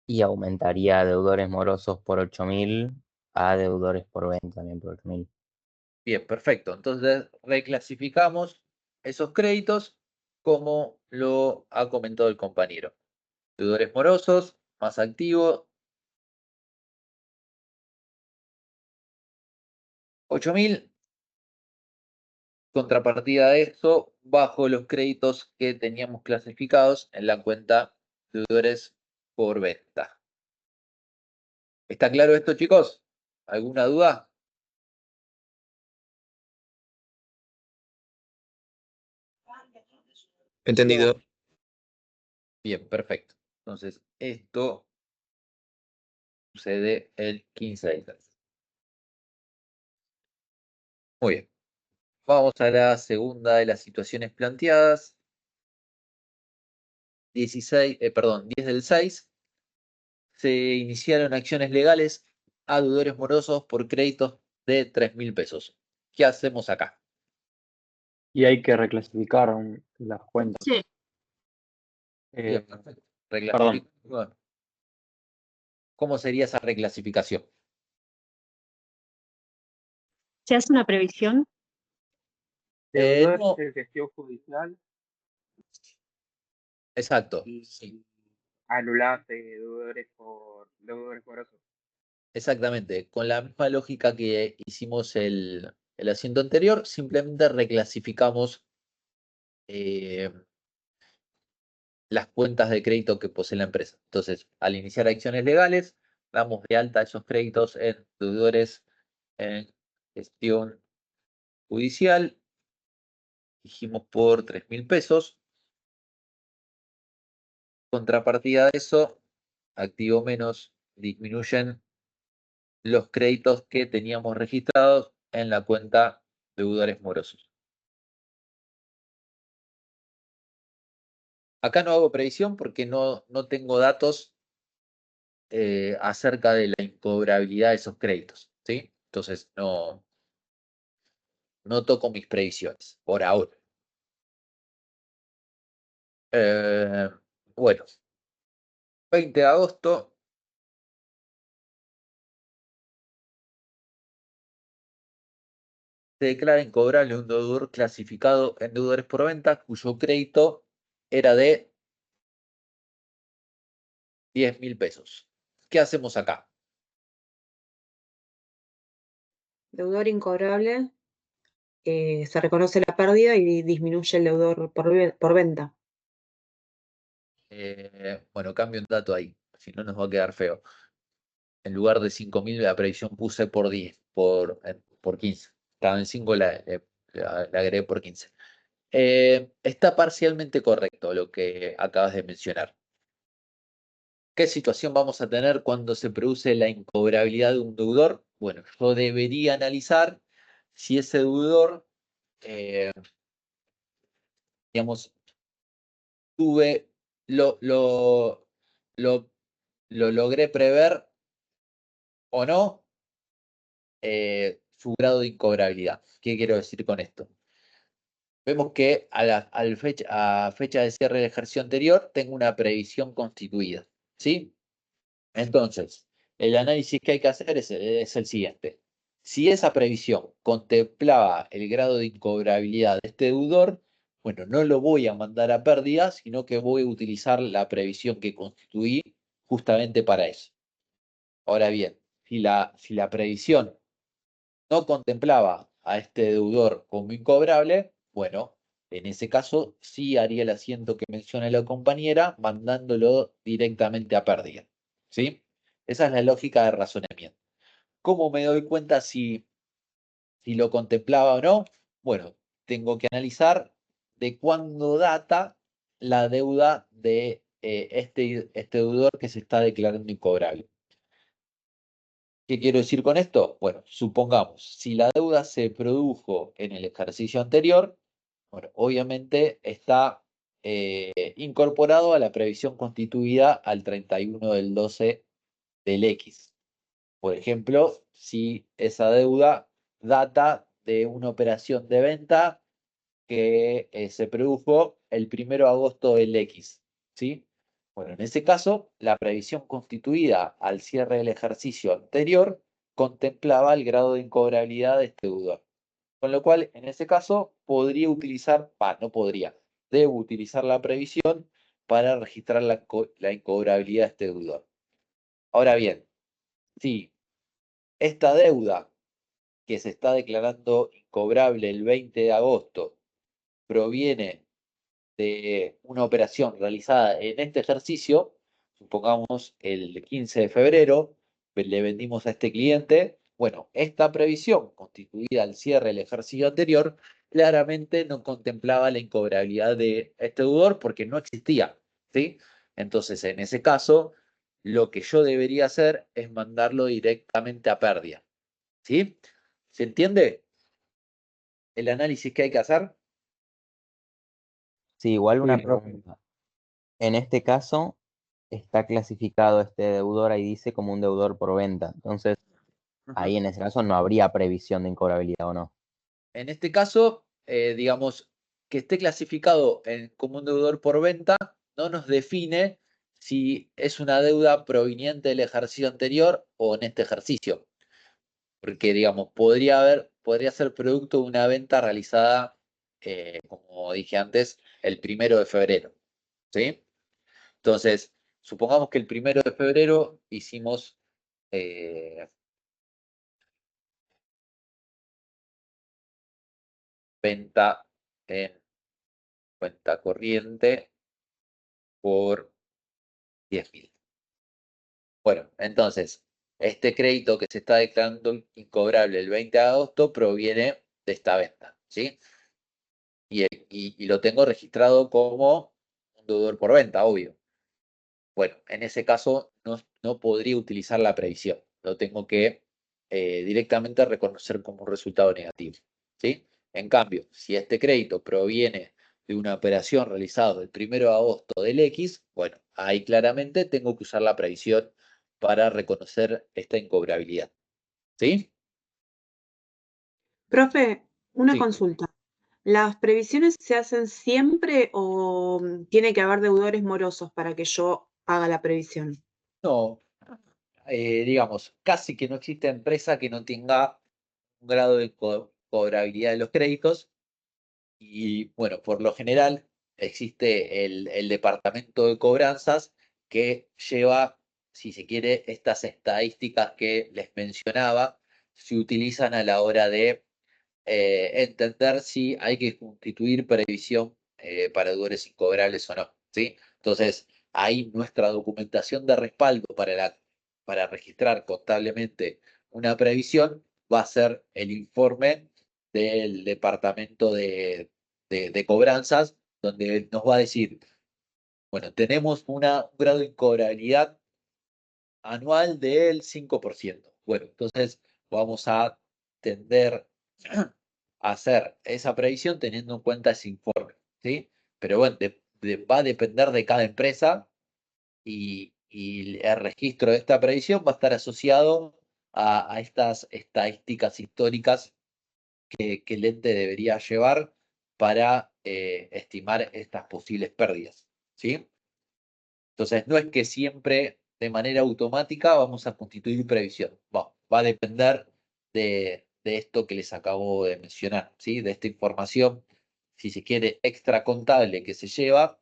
Y aumentaría a deudores morosos por 8.000 a deudores por venta también por 8.000. Bien, perfecto. Entonces reclasificamos esos créditos como lo ha comentado el compañero. Deudores morosos, más activo. 8.000. Contrapartida de eso, bajo los créditos que teníamos clasificados en la cuenta deudores por venta. ¿Está claro esto, chicos? ¿Alguna duda? Entendido. Bien, perfecto. Entonces, esto sucede el 15 de diciembre. Muy bien. Vamos a la segunda de las situaciones planteadas. 10 del 6. Se iniciaron acciones legales a deudores morosos por créditos de 3.000 pesos. ¿Qué hacemos acá? Y hay que reclasificar las cuentas. Sí. Bien, perfecto. Perdón. Bueno, ¿cómo sería esa reclasificación? ¿Se hace una previsión? Deudores No, en gestión judicial exacto. y Sí, anulás deudores por deudores morosos. exactamente. Con la misma lógica que hicimos el asiento anterior, simplemente reclasificamos eh, las cuentas de crédito que posee la empresa. Entonces, al iniciar acciones legales, damos de alta esos créditos en deudores en gestión judicial. Dijimos por 3.000 pesos. Contrapartida de eso, activo menos, disminuyen los créditos que teníamos registrados en la cuenta deudores morosos. Acá no hago previsión porque no tengo datos acerca de la incobrabilidad de esos créditos, ¿sí? Entonces no toco mis previsiones por ahora. Bueno, 20 de agosto. Se declara incobrable un deudor clasificado en deudores por venta cuyo crédito era de 10.000 pesos. ¿Qué hacemos acá? Deudor incobrable, se reconoce la pérdida y disminuye el deudor por venta. Bueno, cambio un dato ahí, si no nos va a quedar feo. En lugar de 5.000, la previsión puse por 10, por 15. Estaba en 5, la agregué por 15. Está parcialmente correcto lo que acabas de mencionar. ¿Qué situación vamos a tener cuando se produce la incobrabilidad de un deudor? Bueno, yo debería analizar si ese deudor, digamos, lo, lo, lo, lo logré prever o no su grado de incobrabilidad. ¿Qué quiero decir con esto? Vemos que a fecha de cierre del ejercicio anterior tengo una previsión constituida, ¿sí? Entonces, el análisis que hay que hacer es el siguiente. Si esa previsión contemplaba el grado de incobrabilidad de este deudor, bueno, no lo voy a mandar a pérdida, sino que voy a utilizar la previsión que constituí justamente para eso. Ahora bien, si la previsión no contemplaba a este deudor como incobrable, bueno, en ese caso sí haría el asiento que menciona la compañera, mandándolo directamente a pérdida, ¿sí? Esa es la lógica de razonamiento. ¿Cómo me doy cuenta si lo contemplaba o no? Bueno, tengo que analizar de cuándo data la deuda de este deudor que se está declarando incobrable. ¿Qué quiero decir con esto? Bueno, supongamos, si la deuda se produjo en el ejercicio anterior, bueno, obviamente está incorporado a la previsión constituida al 31 del 12 del X. Por ejemplo, si esa deuda data de una operación de venta que se produjo el 1 de agosto del X, ¿sí? Bueno, en ese caso, la previsión constituida al cierre del ejercicio anterior contemplaba el grado de incobrabilidad de este deudor. Con lo cual, en ese caso, podría utilizar, no podría, debo utilizar la previsión para registrar la incobrabilidad de este deudor. Ahora bien, si esta deuda que se está declarando incobrable el 20 de agosto proviene de una operación realizada en este ejercicio, supongamos el 15 de febrero, le vendimos a este cliente, bueno, esta previsión constituida al cierre del ejercicio anterior claramente no contemplaba la incobrabilidad de este deudor porque no existía, ¿sí? Entonces, en ese caso, lo que yo debería hacer es mandarlo directamente a pérdida, ¿sí? ¿Se entiende el análisis que hay que hacer? Sí, igual una Sí, profe. pregunta. En este caso, está clasificado este deudor, ahí dice, como un deudor por venta. Entonces, ahí en ese caso no habría previsión de incobrabilidad, ¿o no? En este caso, digamos, que esté clasificado como un deudor por venta no nos define si es una deuda proveniente del ejercicio anterior o en este ejercicio. Porque, digamos, podría ser producto de una venta realizada, como dije antes, el 1 de febrero. ¿Sí? Entonces, supongamos que el 1 de febrero hicimos venta en cuenta corriente por 10.000. Bueno, entonces, este crédito que se está declarando incobrable el 20 de agosto proviene de esta venta, ¿sí? Y lo tengo registrado como un deudor por venta, obvio. Bueno, en ese caso no podría utilizar la previsión. Lo tengo que directamente reconocer como un resultado negativo, ¿sí? En cambio, si este crédito proviene de una operación realizada el 1 de agosto del X, bueno, ahí claramente tengo que usar la previsión para reconocer esta incobrabilidad, ¿sí? Profe, una Sí. consulta. ¿Las previsiones se hacen siempre o tiene que haber deudores morosos para que yo haga la previsión? No, digamos, casi que no existe empresa que no tenga un grado de cobrabilidad de los créditos. Y bueno, por lo general existe el departamento de cobranzas que lleva, si se quiere, estas estadísticas que les mencionaba, se utilizan a la hora de entender si hay que constituir previsión para deudores incobrables o no, ¿sí? Entonces, ahí nuestra documentación de respaldo para registrar contablemente una previsión va a ser el informe del departamento de cobranzas, donde nos va a decir, bueno, tenemos un grado de incobrabilidad anual del 5%. Bueno, entonces vamos a tender a hacer esa previsión teniendo en cuenta ese informe, ¿sí? Pero bueno, va a depender de cada empresa y el registro de esta previsión va a estar asociado a estas estadísticas históricas que el ente debería llevar para estimar estas posibles pérdidas, ¿sí? Entonces, no es que siempre de manera automática vamos a constituir previsión. Va a depender de esto que les acabo de mencionar, ¿sí? De esta información, si se quiere, extra contable que se lleva,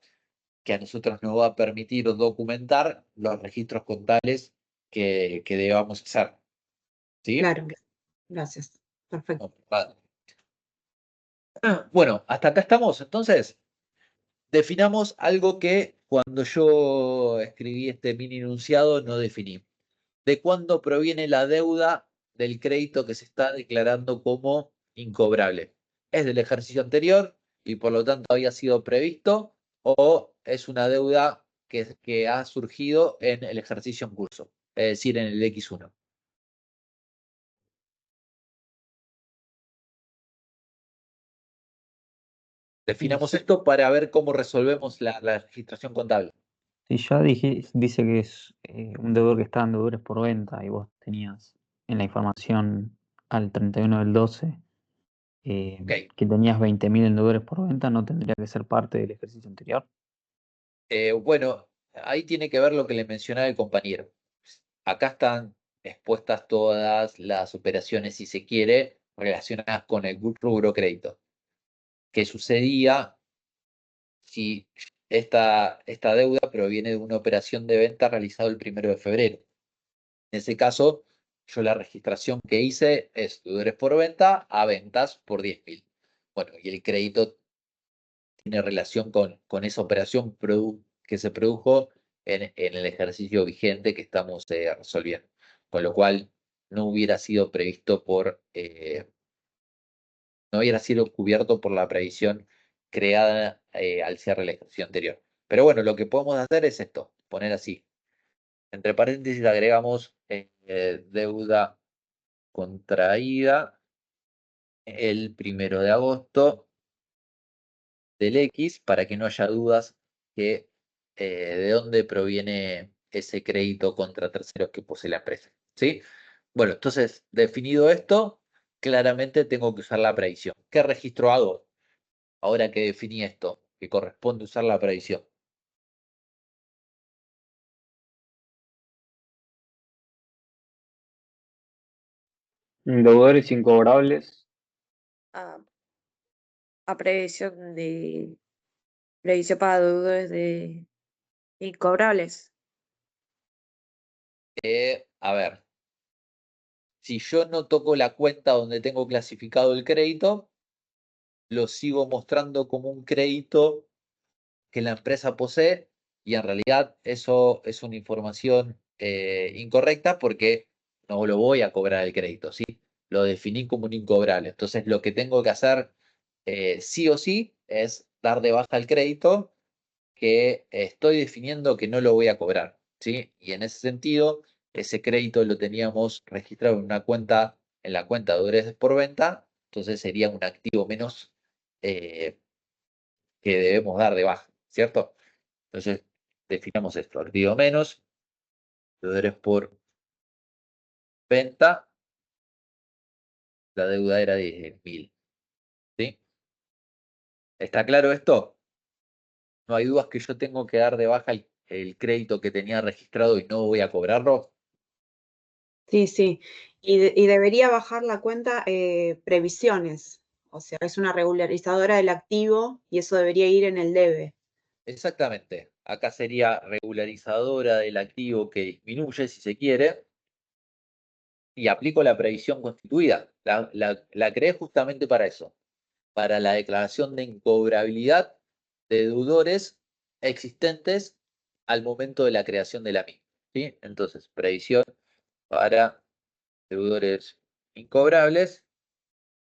que a nosotros nos va a permitir documentar los registros contables que debamos hacer, ¿sí? Claro, gracias. Perfecto. Vale. Bueno, hasta acá estamos. Entonces, definamos algo que cuando yo escribí este mini enunciado no definí. ¿De cuándo proviene la deuda del crédito que se está declarando como incobrable? ¿Es del ejercicio anterior y por lo tanto había sido previsto o es una deuda que ha surgido en el ejercicio en curso, es decir, en el X1? Definamos esto para ver cómo resolvemos la registración contable. Si ya dice que es un deudor que está en deudores por venta y vos tenías en la información al 31 del 12 Ok. que tenías 20.000 en deudores por venta, ¿no tendría que ser parte del ejercicio anterior? Bueno, ahí tiene que ver lo que le mencionaba el compañero. Acá están expuestas todas las operaciones, si se quiere, relacionadas con el rubro crédito. ¿Qué sucedía si esta deuda proviene de una operación de venta realizada el 1 de febrero? En ese caso, yo la registración que hice es deudores por venta a ventas por 10.000. Bueno, y el crédito tiene relación con esa operación que se produjo en el ejercicio vigente que estamos resolviendo. Con lo cual, no hubiera sido previsto no hubiera sido cubierto por la previsión creada al cierre del ejercicio anterior. Pero bueno, lo que podemos hacer es esto, poner así. Entre paréntesis agregamos deuda contraída el 1 de agosto del X para que no haya dudas que de dónde proviene ese crédito contra terceros que posee la empresa. ¿Sí? Bueno, entonces, definido esto, claramente tengo que usar la previsión. ¿Qué registro hago? Ahora que definí esto, que corresponde usar la previsión. Deudores incobrables. A previsión para deudores de incobrables. A ver, si yo no toco la cuenta donde tengo clasificado el crédito, lo sigo mostrando como un crédito que la empresa posee y en realidad eso es una información incorrecta porque no lo voy a cobrar el crédito, ¿sí? Lo definí como un incobrable. Entonces lo que tengo que hacer sí o sí es dar de baja el crédito que estoy definiendo que no lo voy a cobrar, ¿sí? Y en ese sentido, ese crédito lo teníamos registrado en una cuenta, en la cuenta de deudores por venta, entonces sería un activo menos que debemos dar de baja, ¿cierto? Entonces, definamos esto, activo menos, deudores por venta, la deuda era de 10.000, ¿sí? ¿Está claro esto? No hay dudas que yo tengo que dar de baja el crédito que tenía registrado y no voy a cobrarlo. Sí, sí. Y debería bajar la cuenta previsiones. O sea, es una regularizadora del activo y eso debería ir en el debe. Exactamente. Acá sería regularizadora del activo que disminuye, si se quiere, y aplico la previsión constituida. La creé justamente para eso, para la declaración de incobrabilidad de deudores existentes al momento de la creación de la misma. ¿Sí? Entonces, previsión para deudores incobrables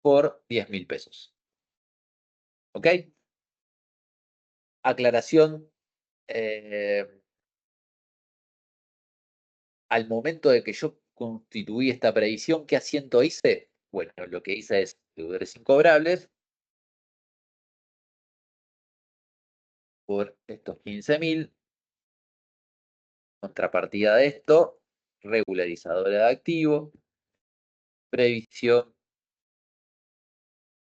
por 10.000 pesos. ¿Ok? Aclaración. Al momento de que yo constituí esta previsión, ¿qué asiento hice? Bueno, lo que hice es deudores incobrables por estos 15.000, contrapartida de esto, regularizadora de activo, previsión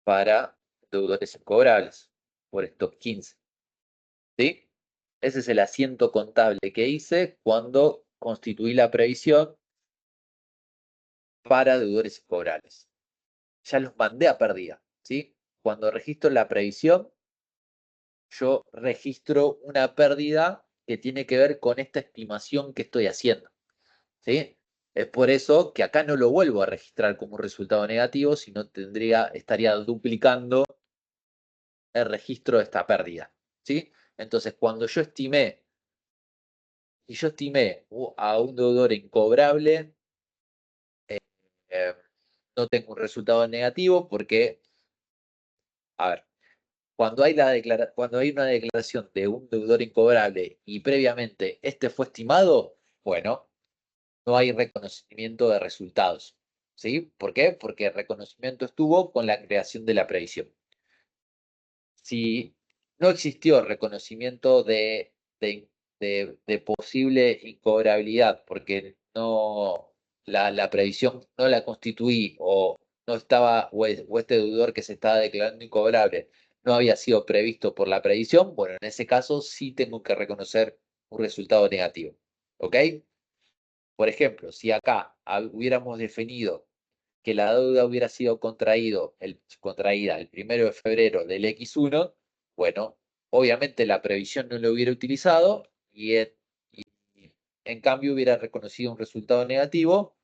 para deudores incobrables por estos 15. ¿Sí? Ese es el asiento contable que hice cuando constituí la previsión para deudores incobrables. Ya los mandé a pérdida, ¿sí? Cuando registro la previsión, yo registro una pérdida que tiene que ver con esta estimación que estoy haciendo, ¿sí? Es por eso que acá no lo vuelvo a registrar como un resultado negativo, sino estaría duplicando el registro de esta pérdida, ¿sí? Entonces, cuando yo estimé, si yo estimé a un deudor incobrable, eh, no tengo un resultado negativo porque, a ver, cuando hay una declaración de un deudor incobrable y previamente este fue estimado, bueno, no hay reconocimiento de resultados. ¿Sí? ¿Por qué? Porque el reconocimiento estuvo con la creación de la previsión. si no existió reconocimiento de posible incobrabilidad, porque no la previsión no la constituí o no estaba, o este deudor que se estaba declarando incobrable no había sido previsto por la previsión, bueno, en ese caso sí tengo que reconocer un resultado negativo. ¿Ok? Por ejemplo, si acá hubiéramos definido que la deuda hubiera sido contraída el 1 de febrero del X1, bueno, obviamente la previsión no lo hubiera utilizado en cambio hubiera reconocido un resultado negativo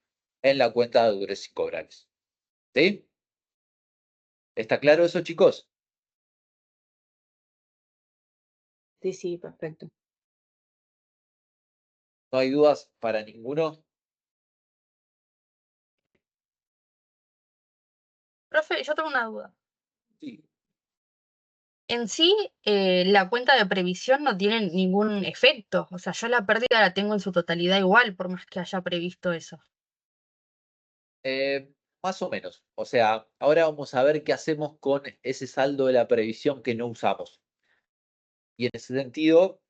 en la cuenta de deudores incobrables. ¿Sí? ¿Está claro eso, chicos? Sí, sí, perfecto. ¿No hay dudas para ninguno? Profe, yo tengo una duda. Sí. En sí, la cuenta de previsión no tiene ningún efecto. O sea, yo la pérdida la tengo en su totalidad igual, por más que haya previsto eso. Más o menos. O sea, ahora vamos a ver qué hacemos con ese saldo de la previsión que no usamos. Y en ese sentido,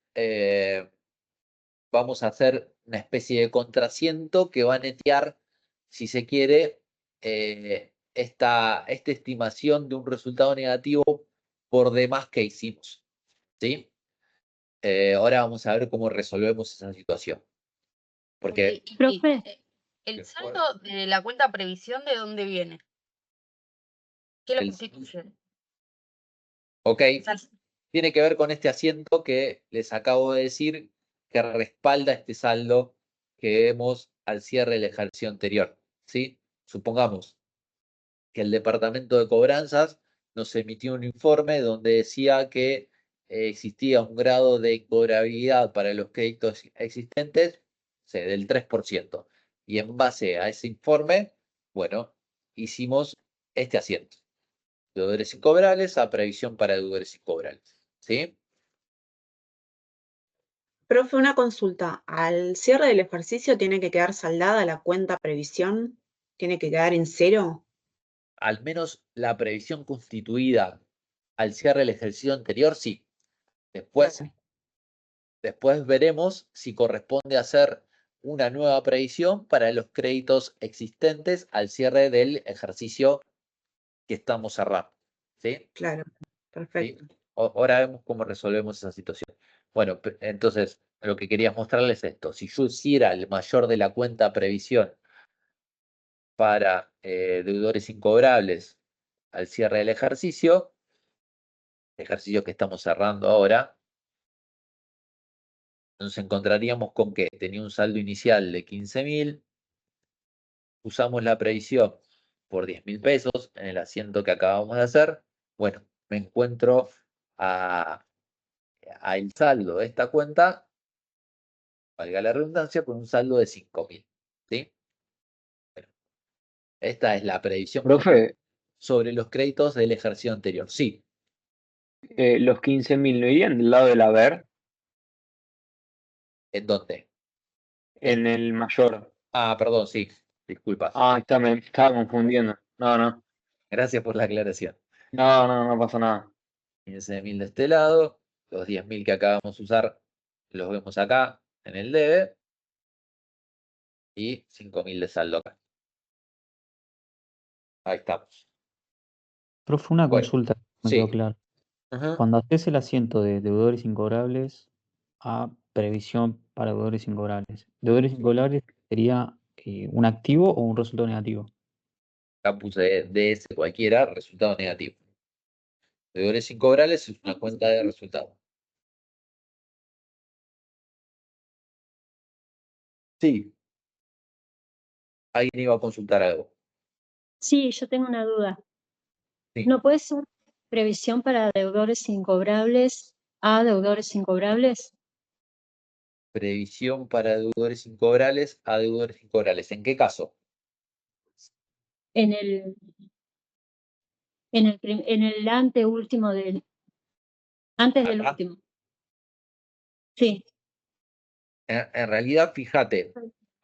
vamos a hacer una especie de contrasiento que va a netear, si se quiere, esta estimación de un resultado negativo por demás que hicimos. ¿Sí? Ahora vamos a ver cómo resolvemos esa situación. Porque Y, Profe, ¿el saldo de la cuenta previsión de dónde viene? ¿Qué lo el- constituye? ok, O sea, tiene que ver con este asiento que les acabo de decir que respalda este saldo que vemos al cierre del ejercicio anterior. ¿Sí? Supongamos que el Departamento de Cobranzas nos emitió un informe donde decía que existía un grado de incobrabilidad para los créditos existentes, del 3%. Y en base a ese informe, bueno, hicimos este asiento. Deudores incobrables a previsión para deudores incobrables. ¿Sí? Profe, una consulta. ¿Al cierre del ejercicio tiene que quedar saldada la cuenta previsión? ¿Tiene que quedar en cero? Al menos la previsión constituida al cierre del ejercicio anterior, sí. Después, Claro. después veremos si corresponde hacer una nueva previsión para los créditos existentes al cierre del ejercicio que estamos cerrando. ¿Sí? Claro, ¿Sí? perfecto. Ahora vemos cómo resolvemos esa situación. Bueno, entonces lo que quería mostrarles es esto. Si yo hiciera el mayor de la cuenta previsión para deudores incobrables al cierre del ejercicio que estamos cerrando ahora, nos encontraríamos con que tenía un saldo inicial de 15.000, usamos la previsión por 10.000 pesos en el asiento que acabamos de hacer, bueno, me encuentro a el saldo de esta cuenta, valga la redundancia, con un saldo de 5.000. ¿Sí? Bueno, esta es la previsión Profe, sobre los créditos del ejercicio anterior. Sí, los 15.000 no irían del lado del haber, ¿en dónde? en el mayor. Ah, perdón, sí, disculpa. Ah, me estaba confundiendo. No, no, Gracias por la aclaración. no pasa nada. 15.000 de este lado, los 10.000 que acabamos de usar los vemos acá en el debe y 5.000 de saldo acá. Ahí estamos. Profe, una Bueno, consulta, me quedó sí. claro. Ajá. Cuando haces el asiento de deudores incobrables a previsión para deudores incobrables, ¿deudores incobrables sería un activo o un resultado negativo? Acá puse DS cualquiera, resultado negativo. Deudores incobrables es una cuenta de resultado. Sí, alguien iba a consultar algo. sí, yo tengo una duda. Sí. ¿No puede ser previsión para deudores incobrables a deudores incobrables? Previsión para deudores incobrables a deudores incobrables. ¿En qué caso? En el, en el anteúltimo antes del Acá. último. Sí. En realidad, fíjate,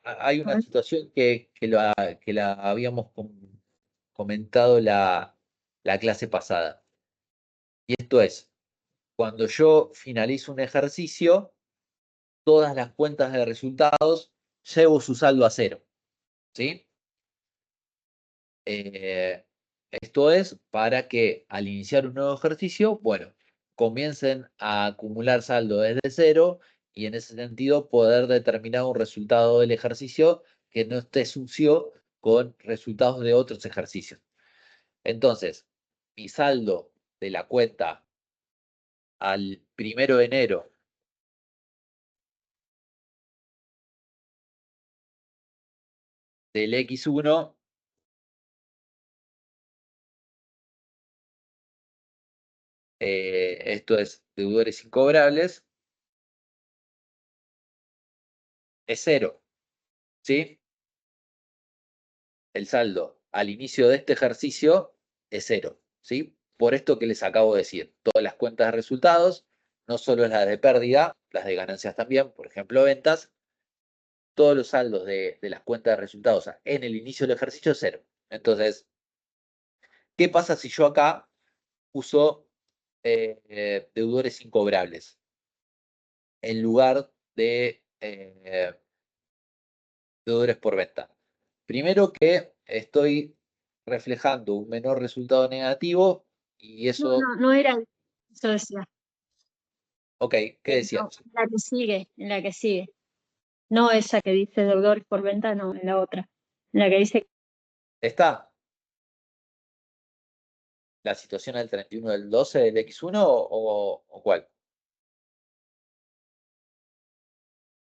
hay una situación que la habíamos comentado la clase pasada. Y esto es, cuando yo finalizo un ejercicio, todas las cuentas de resultados llevo su saldo a cero. ¿Sí? Esto es para que al iniciar un nuevo ejercicio, bueno, comiencen a acumular saldo desde cero y en ese sentido poder determinar un resultado del ejercicio que no esté sucio con resultados de otros ejercicios. Entonces, mi saldo de la cuenta al 1 de enero del X1 esto es deudores incobrables, es cero, ¿sí? El saldo al inicio de este ejercicio es cero, ¿sí? Por esto que les acabo de decir, todas las cuentas de resultados, no solo las de pérdida, las de ganancias también, por ejemplo, ventas, todos los saldos de las cuentas de resultados en el inicio del ejercicio es cero. Entonces, ¿qué pasa si yo acá uso deudores incobrables en lugar de deudores por venta? Primero que estoy reflejando un menor resultado negativo y No, eso, no era eso decía. ok, ¿qué decía? No, en la que sigue. No esa que dice deudores por venta, no, en la otra. En la que dice, ¿Está la situación al 31 del 12 del X1 o cuál?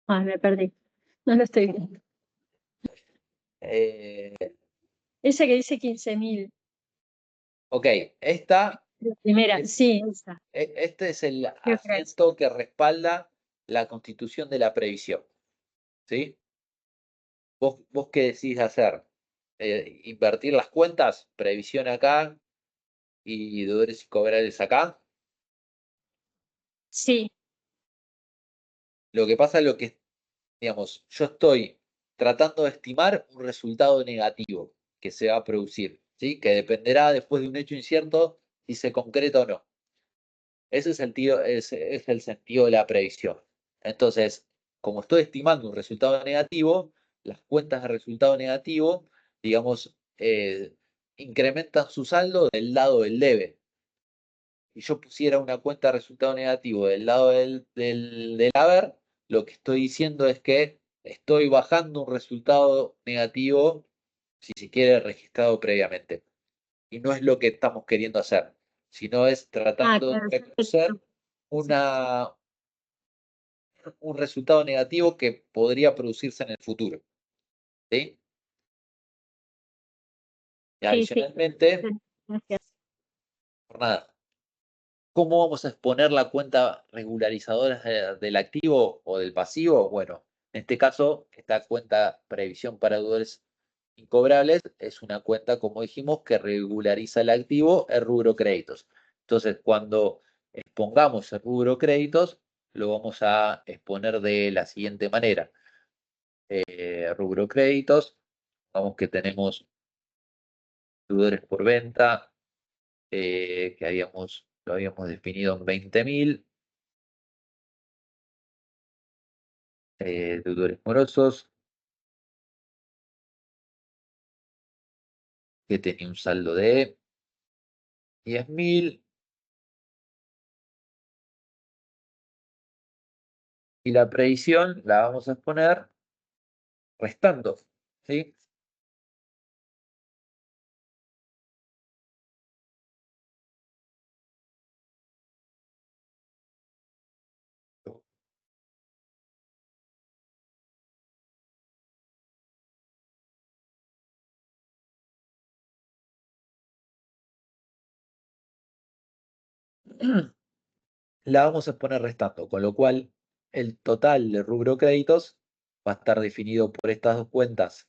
me perdí. No lo estoy viendo. Eh, Esa que dice 15.000. ok, esta, La primera, sí, esa. este es el Creo que era esa. asiento que respalda la constitución de la previsión, ¿sí? ¿Vos qué decís hacer? ¿Invertir las cuentas? Previsión acá y deudores incobrables acá. Sí, Lo que pasa es lo que, digamos, yo estoy tratando de estimar un resultado negativo que se va a producir, ¿sí? Que dependerá después de un hecho incierto si se concreta o no. Ese es es el sentido de la previsión. Entonces, como estoy estimando un resultado negativo, las cuentas de resultado negativo, digamos, incrementan su saldo del lado del debe. Si yo pusiera una cuenta de resultado negativo del lado del haber, lo que estoy diciendo es que estoy bajando un resultado negativo, si se quiere, registrado previamente. Y no es lo que estamos queriendo hacer, sino es tratando de claro, reconocer un resultado negativo que podría producirse en el futuro. ¿Sí? Y sí, sí. adicionalmente, Gracias. por nada. ¿Cómo vamos a exponer la cuenta regularizadora del activo o del pasivo? Bueno, en este caso, esta cuenta previsión para deudores incobrables es una cuenta, como dijimos, que regulariza el activo, el rubro créditos. Entonces, cuando expongamos el rubro créditos, lo vamos a exponer de la siguiente manera. Rubro créditos, vamos que tenemos deudores por venta, que lo habíamos definido en 20.000. Deudores morosos, que tenía un saldo de 10.000. Y la previsión la vamos a exponer restando, ¿sí? La vamos a exponer restando, con lo cual el total de rubro créditos va a estar definido por estas dos cuentas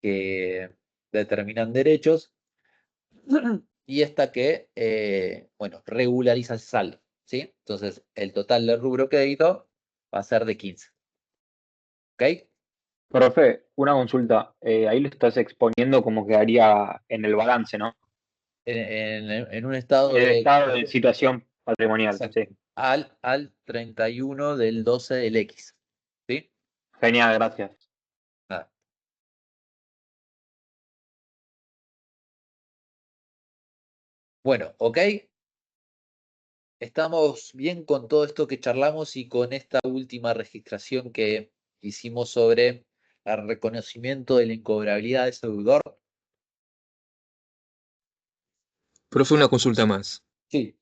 que determinan derechos y esta que, bueno, regulariza el saldo, ¿sí? Entonces, el total del rubro crédito va a ser de 15. ¿Ok? Profe, una consulta. Ahí lo estás exponiendo como quedaría en el balance, ¿no? en un estado El de estado de situación patrimonial, exacto, sí. al 31 del 12 del X. ¿Sí? Genial, gracias. Nada. Bueno, ok. Estamos bien con todo esto que charlamos y con esta última registración que hicimos sobre el reconocimiento de la incobrabilidad de ese deudor. Profe, una consulta más. Sí.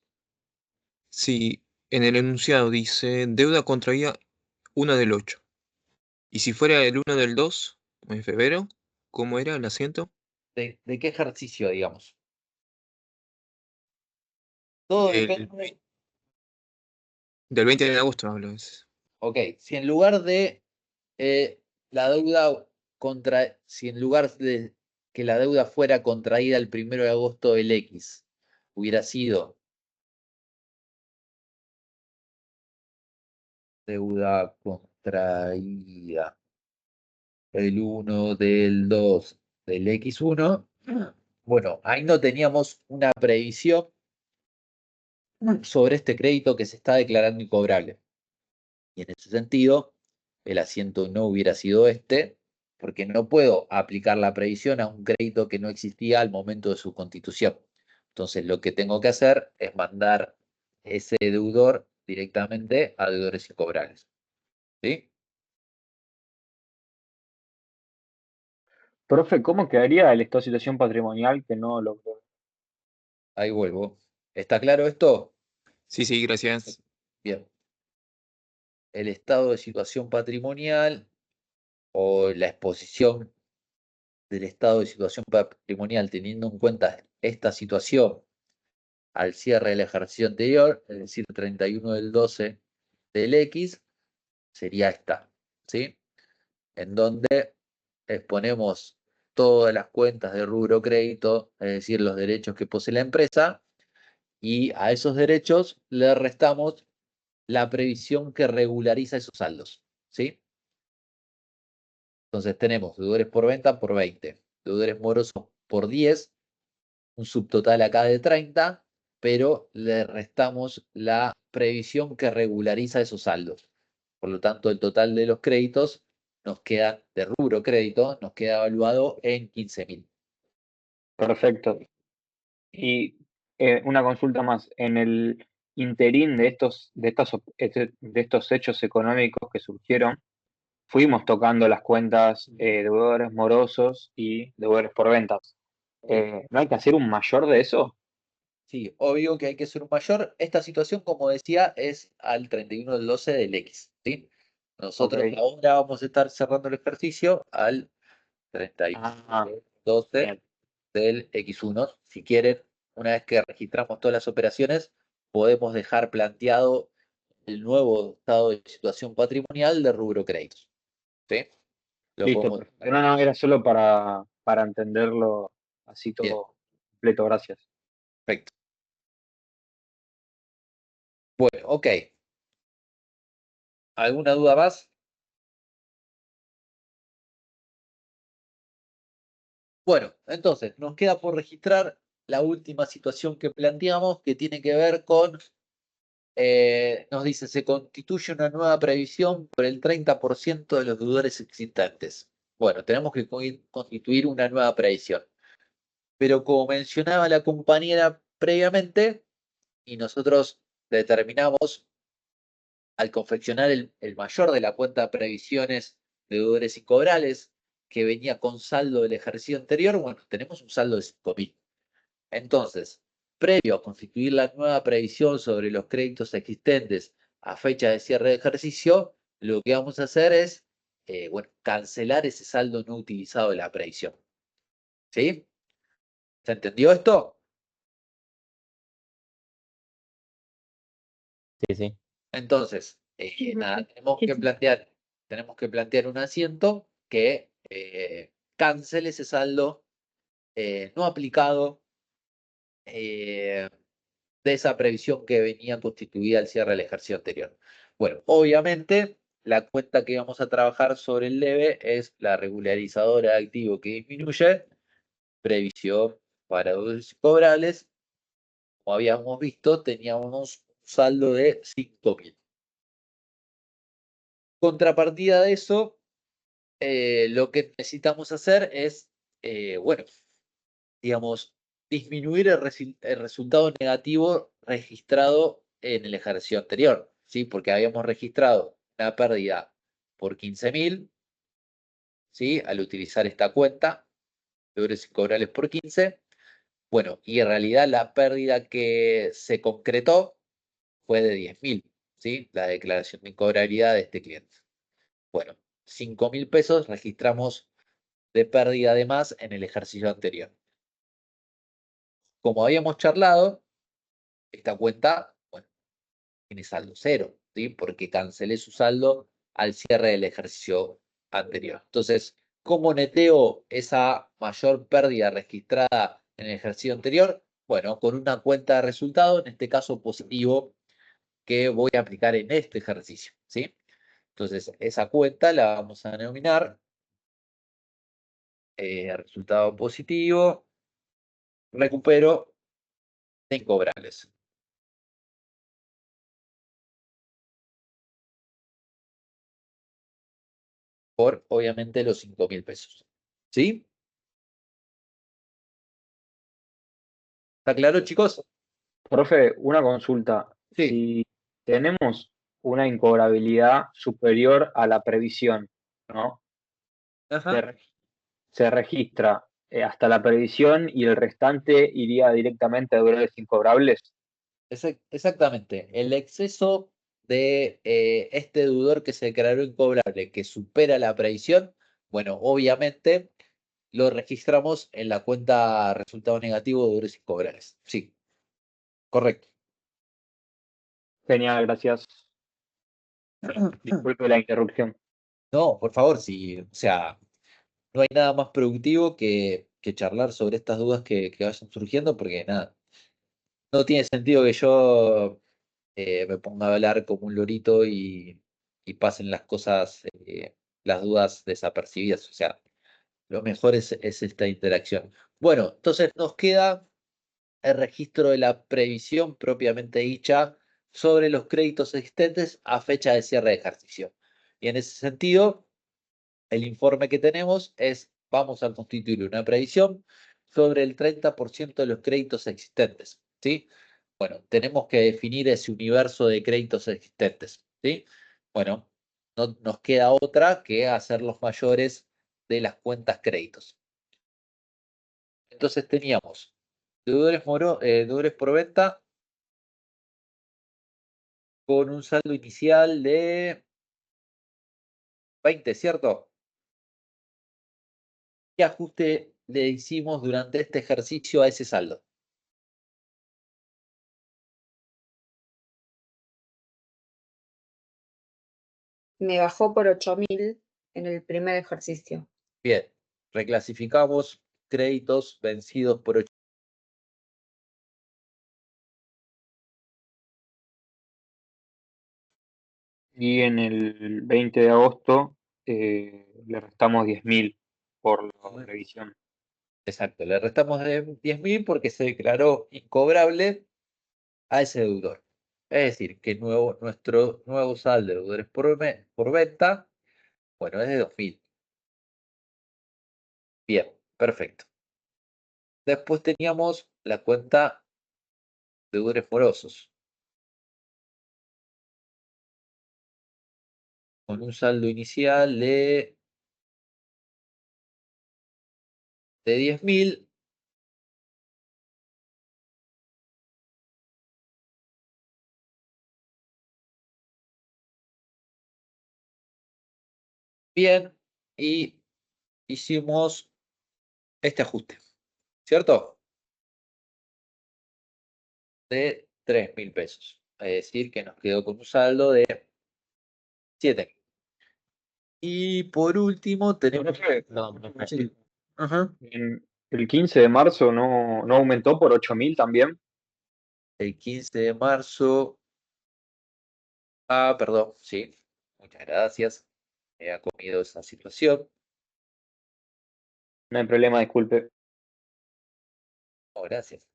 Si en el enunciado dice deuda contraída 1 del 8, y si fuera el 1 del 2, en febrero, ¿cómo era el asiento? ¿De qué ejercicio, digamos? Todo depende. Del 20 de agosto hablo. Ok, si en lugar de la deuda si en lugar de que la deuda fuera contraída el 1 de agosto del X, hubiera sido deuda contraída el 1 del 2 del X1, bueno, ahí no teníamos una previsión sobre este crédito que se está declarando incobrable. Y en ese sentido, el asiento no hubiera sido este, porque no puedo aplicar la previsión a un crédito que no existía al momento de su constitución. Entonces, lo que tengo que hacer es mandar ese deudor directamente a deudores incobrables. ¿Sí? Profe, ¿cómo quedaría el estado de situación patrimonial que no logró? Ahí vuelvo. ¿Está claro esto? Sí, gracias. Bien. El estado de situación patrimonial o la exposición del estado de situación patrimonial teniendo en cuenta esta situación al cierre del ejercicio anterior, es decir, 31 del 12 del X, sería esta, ¿sí? En donde exponemos todas las cuentas de rubro crédito, es decir, los derechos que posee la empresa, y a esos derechos le restamos la previsión que regulariza esos saldos, ¿sí? Entonces tenemos deudores por venta por 20, deudores morosos por 10, un subtotal acá de 30, pero le restamos la previsión que regulariza esos saldos. Por lo tanto, el total de los créditos nos queda, de rubro crédito, nos queda evaluado en 15.000. Perfecto. Y una consulta más. En el interín de estos hechos económicos que surgieron, fuimos tocando las cuentas deudores morosos y deudores por ventas. ¿No hay que hacer un mayor de eso? Sí, obvio que hay que ser un mayor. Esta situación, como decía, es al 31 del 12 del X, ¿sí? Nosotros Ok. ahora vamos a estar cerrando el ejercicio al 31 del 12 Bien. del X1. Si quieren, una vez que registramos todas las operaciones, podemos dejar planteado el nuevo estado de situación patrimonial de rubro créditos. ¿Sí? Lo Listo, podemos. perfecto. No, era solo para entenderlo así Bien, todo completo, gracias. perfecto. Bueno, ok. ¿Alguna duda más? Bueno, entonces nos queda por registrar la última situación que planteamos, que tiene que ver con, nos dice, se constituye una nueva previsión por el 30% de los deudores existentes. Bueno, tenemos que constituir una nueva previsión. Pero como mencionaba la compañera previamente, y nosotros determinamos al confeccionar el mayor de la cuenta de previsiones de deudores incobrables, que venía con saldo del ejercicio anterior, bueno, tenemos un saldo de 5.000. Entonces, previo a constituir la nueva previsión sobre los créditos existentes a fecha de cierre de ejercicio, lo que vamos a hacer es, bueno, cancelar ese saldo no utilizado de la previsión. ¿Sí? ¿Se entendió esto? Sí. Entonces, nada, tenemos que plantear un asiento que cancele ese saldo no aplicado de esa previsión que venía constituida al cierre del ejercicio anterior. Bueno, obviamente, la cuenta que vamos a trabajar sobre el debe es la regularizadora de activo que disminuye, previsión para deudores incobrables, como habíamos visto, teníamos un saldo de 5.000. Contrapartida de eso, lo que necesitamos hacer es, bueno, digamos, disminuir el resultado negativo registrado en el ejercicio anterior, ¿sí? Porque habíamos registrado una pérdida por 15.000, ¿sí? Al utilizar esta cuenta, deudores incobrables por 15. Bueno, y en realidad la pérdida que se concretó fue de 10.000, ¿sí? La declaración de incobrabilidad de este cliente. Bueno, 5.000 pesos registramos de pérdida de más en el ejercicio anterior. Como habíamos charlado, esta cuenta, bueno, tiene saldo cero, ¿sí? Porque cancelé su saldo al cierre del ejercicio anterior. Entonces, ¿cómo neteo esa mayor pérdida registrada en el ejercicio anterior? Bueno, con una cuenta de resultado, en este caso positivo, que voy a aplicar en este ejercicio, ¿sí? Entonces, esa cuenta la vamos a denominar resultado positivo, recupero de incobrables. Por, obviamente, los 5.000 pesos. ¿Sí? ¿Está claro, chicos? Profe, una consulta. Sí. Si tenemos una incobrabilidad superior a la previsión, ¿no? Ajá. Se registra hasta la previsión y el restante iría directamente a deudores incobrables. Exactamente. El exceso de este deudor que se declaró incobrable, que supera la previsión, bueno, obviamente lo registramos en la cuenta resultado negativo de deudores incobrables. Sí, correcto. Genial, gracias. Disculpe la interrupción. No, por favor, sí, o sea, no hay nada más productivo que charlar sobre estas dudas que vayan surgiendo, porque nada, no tiene sentido que yo me ponga a hablar como un lorito y pasen las cosas, las dudas desapercibidas. O sea, lo mejor es esta interacción. Bueno, entonces nos queda el registro de la previsión propiamente dicha sobre los créditos existentes a fecha de cierre de ejercicio. Y en ese sentido, el informe que tenemos es, vamos a constituir una previsión sobre el 30% de los créditos existentes, ¿sí? Bueno, tenemos que definir ese universo de créditos existentes, ¿sí? Bueno, no nos queda otra que hacer los mayores de las cuentas créditos. Entonces teníamos deudores por venta con un saldo inicial de 20, ¿cierto? ¿Qué ajuste le hicimos durante este ejercicio a ese saldo? Me bajó por 8.000 en el primer ejercicio. Bien, reclasificamos créditos vencidos por 8. Y en el 20 de agosto le restamos 10.000 por la revisión. Exacto, le restamos de 10.000 porque se declaró incobrable a ese deudor. Es decir, que nuestro nuevo saldo de deudores por venta, bueno, es de 2.000. Bien, perfecto. Después teníamos la cuenta de deudores morosos, con un saldo inicial de 10.000. Bien, y hicimos este ajuste, ¿cierto? De 3.000 pesos. Es decir, que nos quedó con un saldo de 7.000. Y por último tenemos... Profe, Sí. Ajá. el 15 de marzo no aumentó por 8.000 también. El 15 de marzo... Ah, perdón, sí. Muchas gracias. Me ha comido esa situación. No hay problema, disculpe. Oh, gracias.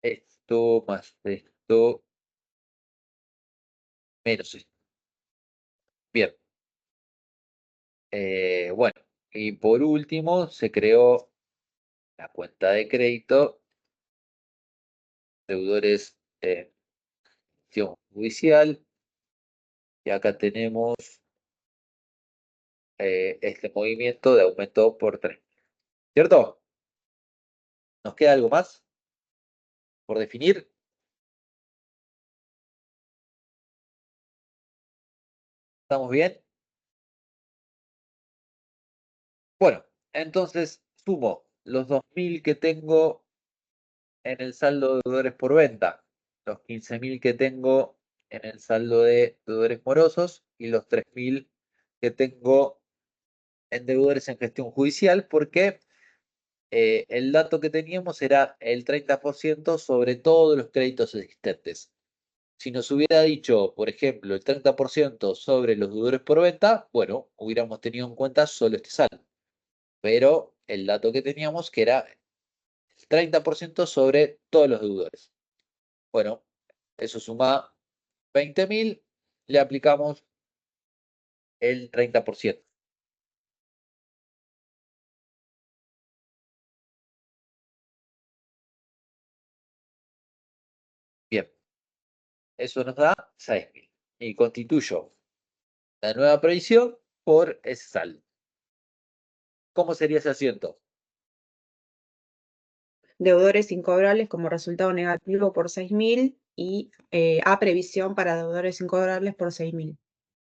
Esto más esto menos esto. Bien. Bueno, y por último se creó la cuenta de crédito, deudores gestión judicial, y acá tenemos este movimiento de aumento por 3. ¿Cierto? ¿Nos queda algo más por definir? ¿Estamos bien? Bueno, entonces sumo los 2.000 que tengo en el saldo de deudores por venta, los 15.000 que tengo en el saldo de deudores morosos y los 3.000 que tengo en deudores en gestión judicial, porque el dato que teníamos era el 30% sobre todos los créditos existentes. Si nos hubiera dicho, por ejemplo, el 30% sobre los deudores por venta, bueno, hubiéramos tenido en cuenta solo este saldo. Pero el dato que teníamos que era el 30% sobre todos los deudores. Bueno, eso suma 20.000, le aplicamos el 30%. Bien, eso nos da 6.000. Y constituyo la nueva previsión por ese saldo. ¿Cómo sería ese asiento? Deudores incobrables como resultado negativo por 6.000 y a previsión para deudores incobrables por 6.000.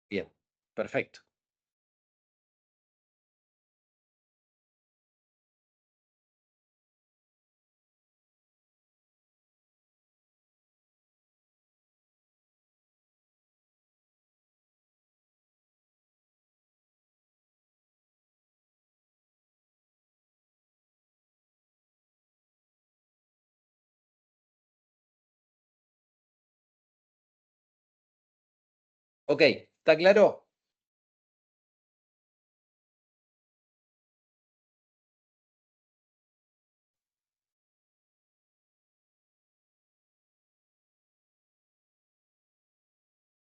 Bien, perfecto. Ok, ¿está claro?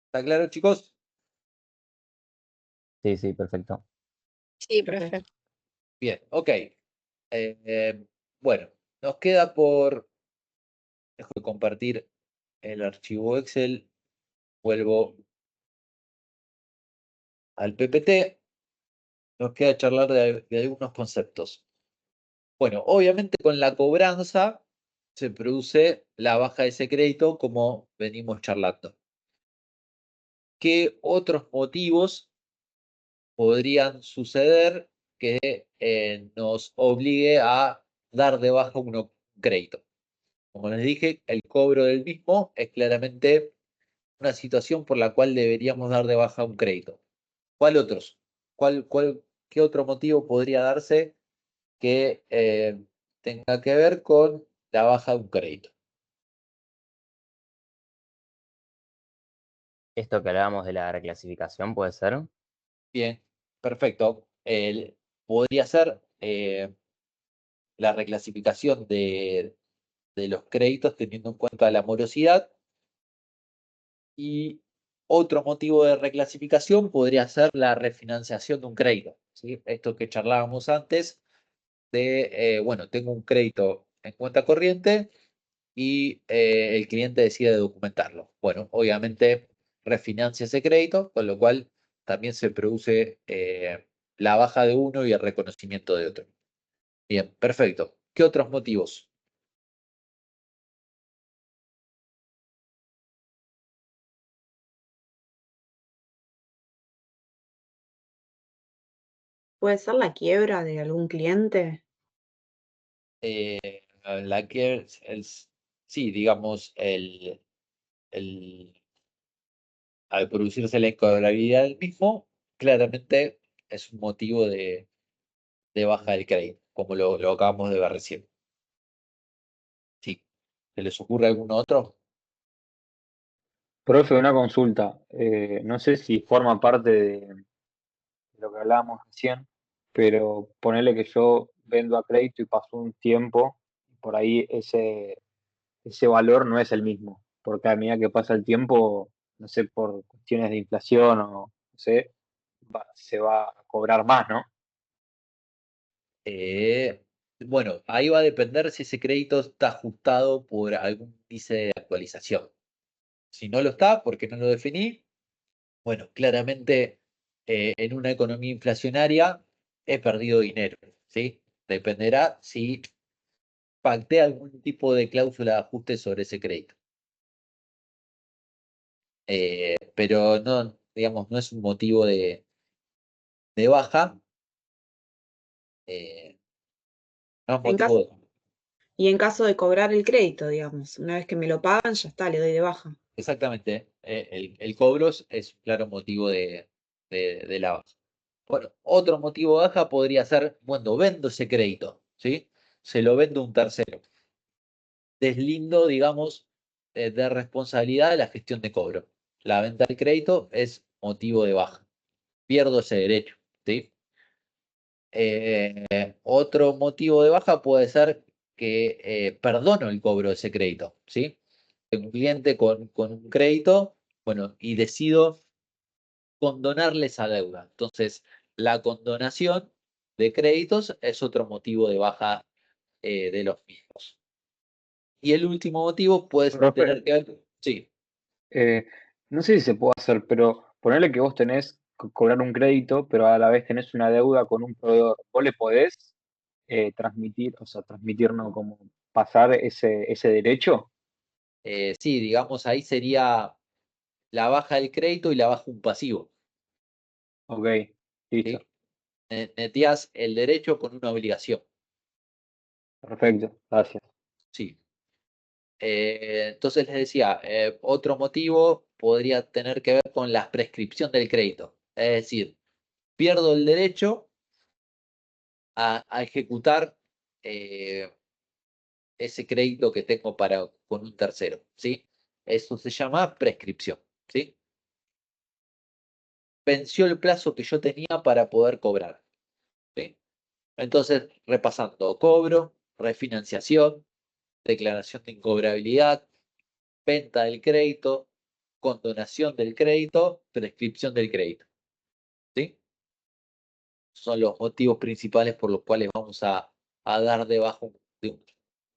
¿Está claro, chicos? Sí, sí, perfecto. Sí, profe. Bien, ok. Bueno, nos queda por... Dejo de compartir el archivo Excel. Vuelvo al PPT. Nos queda charlar de algunos conceptos. Bueno, obviamente con la cobranza se produce la baja de ese crédito como venimos charlando. ¿Qué otros motivos podrían suceder que nos obligue a dar de baja un crédito? Como les dije, el cobro del mismo es claramente una situación por la cual deberíamos dar de baja un crédito. ¿Cuál otros? ¿Qué otro motivo podría darse que tenga que ver con la baja de un crédito? Esto que hablábamos de la reclasificación, ¿puede ser? Bien, perfecto. Podría ser la reclasificación de los créditos teniendo en cuenta la morosidad, y otro motivo de reclasificación podría ser la refinanciación de un crédito, ¿sí? Esto que charlábamos antes de, bueno, tengo un crédito en cuenta corriente y el cliente decide documentarlo. Bueno, obviamente refinancia ese crédito, con lo cual también se produce la baja de uno y el reconocimiento de otro. Bien, perfecto. ¿Qué otros motivos? ¿Puede ser la quiebra de algún cliente? La que sí, digamos, al producirse la incobrabilidad del mismo, claramente es un motivo de baja del crédito, como lo acabamos de ver recién. Sí. ¿Se les ocurre algún otro? Profe, una consulta. No sé si forma parte de lo que hablábamos recién, pero ponele que yo vendo a crédito y pasó un tiempo, por ahí ese valor no es el mismo, porque a medida que pasa el tiempo, no sé, por cuestiones de inflación o no sé, se va a cobrar más, ¿no? Bueno, ahí va a depender si ese crédito está ajustado por algún índice de actualización. Si no lo está, porque no lo definí, bueno, claramente en una economía inflacionaria he perdido dinero, ¿sí? Dependerá si pacté algún tipo de cláusula de ajuste sobre ese crédito. Pero no, digamos, no es un motivo de baja. No es En motivo caso, y en caso de cobrar el crédito, digamos, una vez que me lo pagan, ya está, le doy de baja. exactamente. El cobro es un claro motivo de la baja. Bueno, otro motivo de baja podría ser, bueno, vendo ese crédito, ¿sí? Se lo vendo a un tercero. Deslindo, digamos, de responsabilidad de la gestión de cobro. La venta del crédito es motivo de baja. Pierdo ese derecho, ¿sí? Otro motivo de baja puede ser que perdono el cobro de ese crédito, ¿sí? Tengo un cliente con un crédito, bueno, y decido condonarle esa deuda. Entonces, la condonación de créditos es otro motivo de baja de los mismos. Y el último motivo puede Profe, tener que ver, sí, no sé si se puede hacer, pero ponerle que vos tenés que cobrar un crédito, pero a la vez tenés una deuda con un proveedor. ¿Vos le podés transmitir, o sea, transmitir, no, como pasar ese derecho? sí, digamos, ahí sería la baja del crédito y la baja un pasivo, Ok, listo, ¿sí? Neteás el derecho con una obligación, perfecto, gracias. sí. Entonces les decía, otro motivo podría tener que ver con la prescripción del crédito. Es decir, pierdo el derecho a ejecutar ese crédito que tengo con un tercero, ¿sí? Eso se llama prescripción, ¿sí? Venció el plazo que yo tenía para poder cobrar, ¿sí? Entonces, repasando, cobro, refinanciación, declaración de incobrabilidad, venta del crédito, condonación del crédito, prescripción del crédito, ¿sí? Son los motivos principales por los cuales vamos a dar debajo de un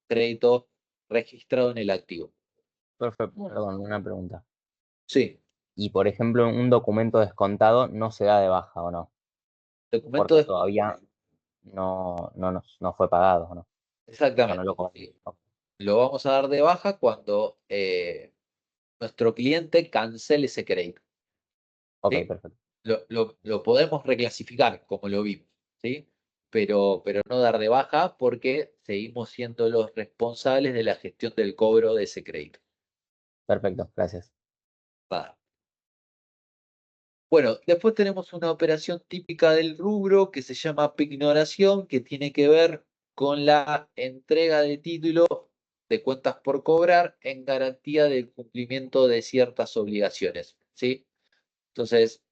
crédito registrado en el activo. Perfecto, perdón, una pregunta. Sí, Y por ejemplo, un documento descontado no se da de baja o no, documento porque de... todavía no fue pagado, ¿o no? O no Exactamente. lo cobró. Sí. Lo vamos a dar de baja cuando nuestro cliente cancele ese crédito, Ok, ¿sí? perfecto. Lo podemos reclasificar como lo vimos, ¿sí? Pero no dar de baja porque seguimos siendo los responsables de la gestión del cobro de ese crédito. Perfecto, gracias. Nada. Bueno, después tenemos una operación típica del rubro que se llama pignoración, que tiene que ver con la entrega de título de cuentas por cobrar en garantía del cumplimiento de ciertas obligaciones, ¿sí? Entonces,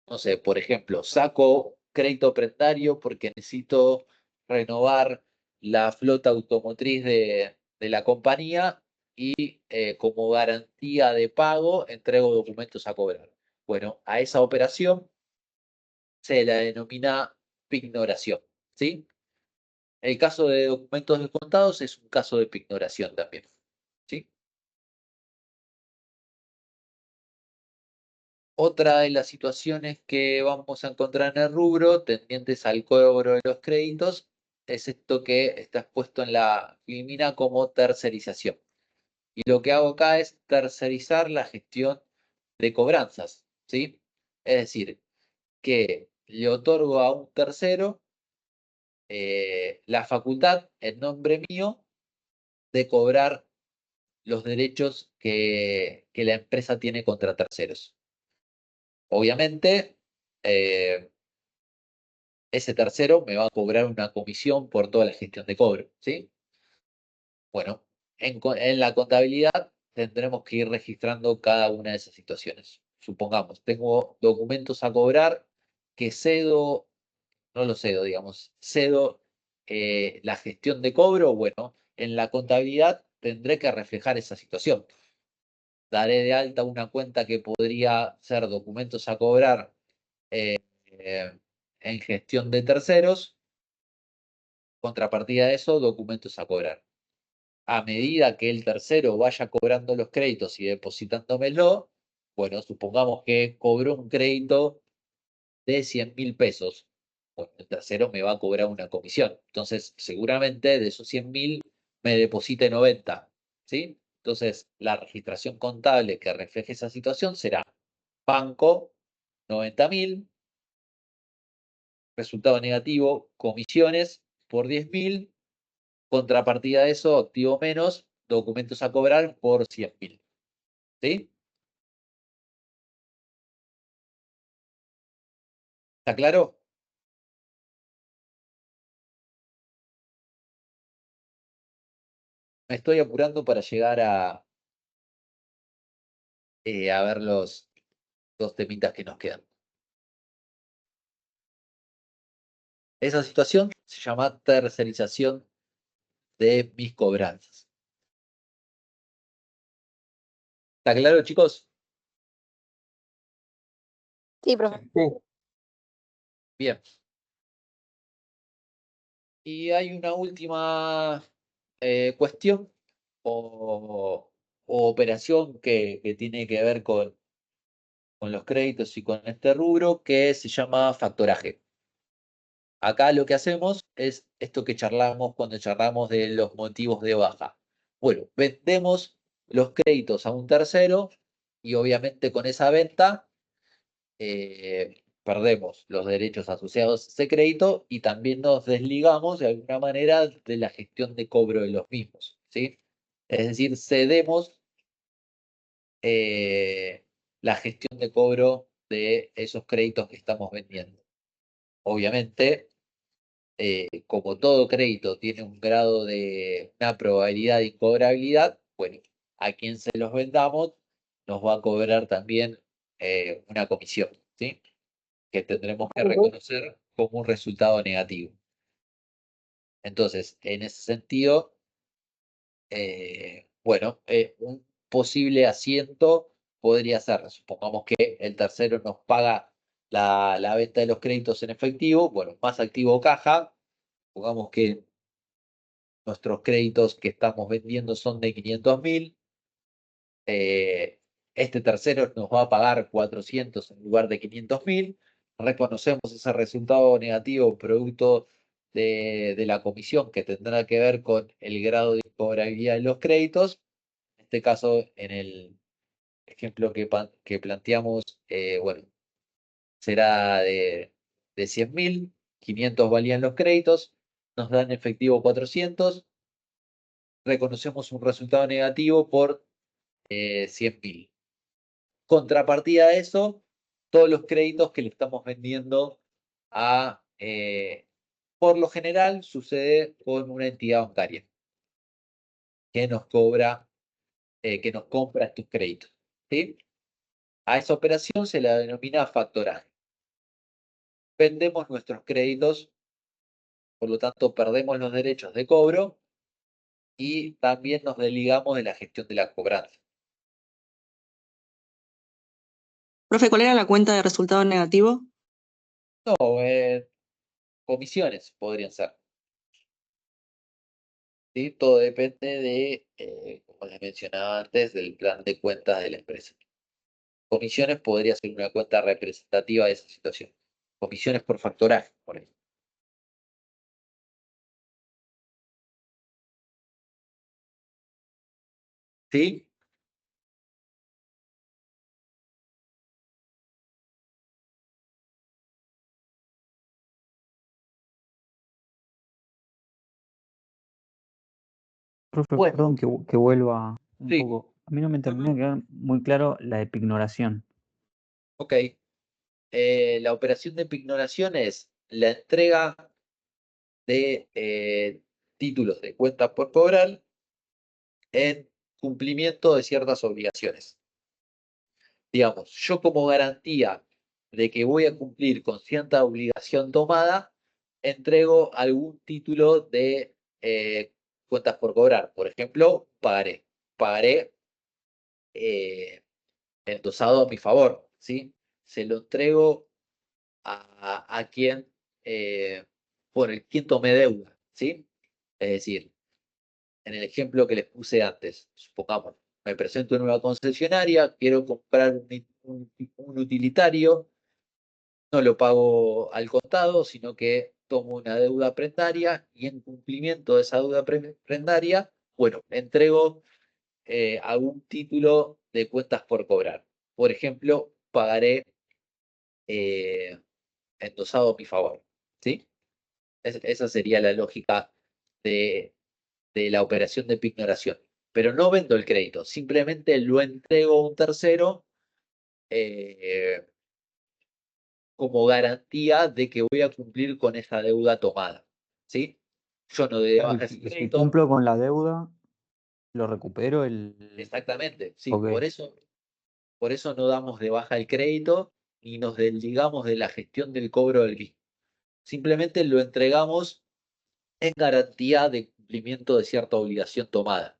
no sé, por ejemplo, saco crédito prestario porque necesito renovar la flota automotriz de la compañía y como garantía de pago entrego documentos a cobrar. Bueno, a esa operación se la denomina pignoración, ¿sí? El caso de documentos descontados es un caso de pignoración también, ¿sí? Otra de las situaciones que vamos a encontrar en el rubro, tendientes al cobro de los créditos, es esto que está expuesto en la filmina como tercerización. Y lo que hago acá es tercerizar la gestión de cobranzas, ¿sí? Es decir, que le otorgo a un tercero la facultad, en nombre mío, de cobrar los derechos que la empresa tiene contra terceros. Obviamente, eh, ese tercero me va a cobrar una comisión por toda la gestión de cobro, ¿sí? Bueno, en la contabilidad tendremos que ir registrando cada una de esas situaciones. Supongamos, tengo documentos a cobrar que cedo no lo cedo, digamos, cedo la gestión de cobro, bueno, en la contabilidad tendré que reflejar esa situación. Daré de alta una cuenta que podría ser documentos a cobrar en gestión de terceros, contrapartida de eso, documentos a cobrar. A medida que el tercero vaya cobrando los créditos y depositándomelo, bueno, supongamos que cobró un crédito de 100.000 pesos. Bueno, el tercero me va a cobrar una comisión. Entonces, seguramente de esos 100.000 me deposite 90, ¿sí? Entonces, la registración contable que refleje esa situación será banco, 90.000, resultado negativo, comisiones por 10.000, contrapartida de eso, activo menos, documentos a cobrar por 100.000. ¿Sí? ¿Está claro? Me estoy apurando para llegar a ver los dos temitas que nos quedan. Esa situación se llama tercerización de mis cobranzas. ¿Está claro, chicos? Sí, profe. Sí. Bien. Y hay una última cuestión o operación que tiene que ver con los créditos y con este rubro que se llama factoraje. Acá lo que hacemos es esto que charlamos cuando charlamos de los motivos de baja. Bueno, vendemos los créditos a un tercero y obviamente con esa venta perdemos los derechos asociados a ese crédito y también nos desligamos de alguna manera de la gestión de cobro de los mismos, ¿sí? Es decir, cedemos la gestión de cobro de esos créditos que estamos vendiendo. Obviamente, como todo crédito tiene un grado de una probabilidad de incobrabilidad, bueno, a quien se los vendamos nos va a cobrar también una comisión, ¿sí? Que tendremos que reconocer como un resultado negativo. Entonces, en ese sentido, bueno, un posible asiento podría ser, supongamos que el tercero nos paga la venta de los créditos en efectivo, bueno, más activo caja, supongamos que nuestros créditos que estamos vendiendo son de 500.000, este tercero nos va a pagar 400 en lugar de 500.000, reconocemos ese resultado negativo producto de la comisión que tendrá que ver con el grado de incobrabilidad de los créditos. En este caso, en el ejemplo que planteamos, bueno, será de 100.000, 500 valían los créditos, nos dan efectivo 400, reconocemos un resultado negativo por 100.000. Contrapartida de eso, todos los créditos que le estamos vendiendo a, por lo general, sucede con una entidad bancaria que nos cobra, que nos compra estos créditos, ¿sí? A esa operación se la denomina factoraje. Vendemos nuestros créditos, por lo tanto, perdemos los derechos de cobro y también nos desligamos de la gestión de la cobranza. Profe, ¿cuál era la cuenta de resultado negativo? No, comisiones podrían ser. ¿Sí? Todo depende de, como les mencionaba antes, del plan de cuentas de la empresa. Comisiones podría ser una cuenta representativa de esa situación. Comisiones por factoraje, por ejemplo. ¿Sí? Profe, Bueno, perdón que vuelva un sí. poco. A mí no me termina de quedar muy claro la de pignoración. Ok. La operación de pignoración es la entrega de títulos de cuenta por cobrar en cumplimiento de ciertas obligaciones. Digamos, yo como garantía de que voy a cumplir con cierta obligación tomada, entrego algún título de cuentas por cobrar. Por ejemplo, pagaré. Pagaré endosado a mi favor, ¿sí? Se lo entrego a quien, por el quien tomé deuda, ¿sí? Es decir, en el ejemplo que les puse antes, supongamos, me presento en una concesionaria, quiero comprar un utilitario, no lo pago al contado, sino que tomo una deuda prendaria y en cumplimiento de esa deuda prendaria, bueno, entrego algún título de cuentas por cobrar. Por ejemplo, pagaré endosado a mi favor, ¿sí? Esa sería la lógica de la operación de pignoración. Pero no vendo el crédito, simplemente lo entrego a un tercero eh, como garantía de que voy a cumplir con esa deuda tomada, ¿sí? Yo no doy de baja ese Si crédito. cumplo con la deuda, lo recupero Exactamente, sí, Ok. por eso no damos de baja el crédito ni nos desligamos de la gestión del cobro del mismo. Simplemente lo entregamos en garantía de cumplimiento de cierta obligación tomada.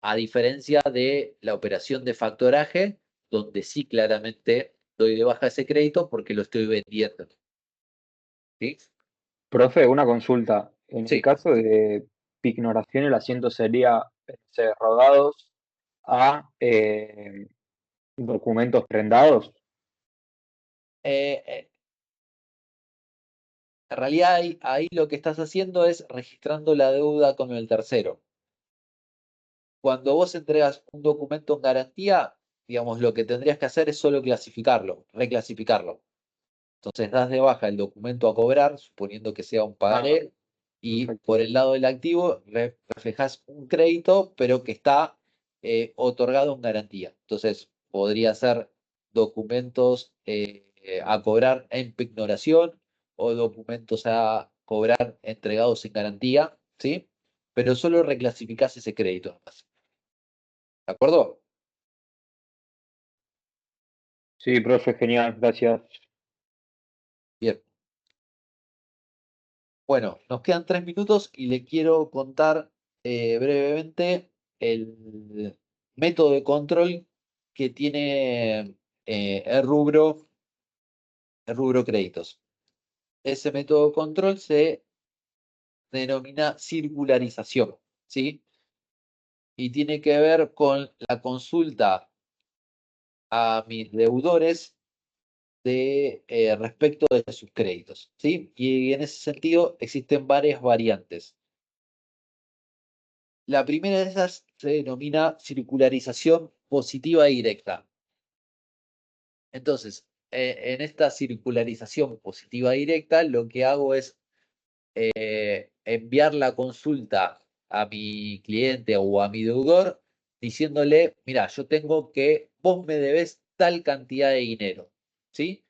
A diferencia de la operación de factoraje, donde sí claramente doy de baja ese crédito porque lo estoy vendiendo. ¿Sí? Profe, una consulta. En el Sí. caso de pignoración, el asiento sería rodados a documentos prendados. En realidad ahí lo que estás haciendo es registrando la deuda con el tercero. Cuando vos entregas un documento en garantía, digamos, lo que tendrías que hacer es solo clasificarlo, reclasificarlo. Entonces das de baja el documento a cobrar, suponiendo que sea un pagaré, y perfecto. por el lado del activo reflejas un crédito, pero que está otorgado en garantía. Entonces podría ser documentos a cobrar en pignoración o documentos a cobrar entregados en garantía, ¿sí? Pero solo reclasificás ese crédito además. ¿De acuerdo? Sí, profe, genial, gracias. Bien. Bueno, nos quedan 3 minutos y le quiero contar brevemente el método de control que tiene el rubro créditos. Ese método de control se denomina circularización, ¿sí? Y tiene que ver con la consulta a mis deudores de respecto de sus créditos, ¿sí? Y en ese sentido existen varias variantes. La primera de esas se denomina circularización positiva directa. Entonces, en esta circularización positiva directa, lo que hago es enviar la consulta a mi cliente o a mi deudor diciéndole, mira, yo tengo que, vos me debes tal cantidad de dinero, ¿sí?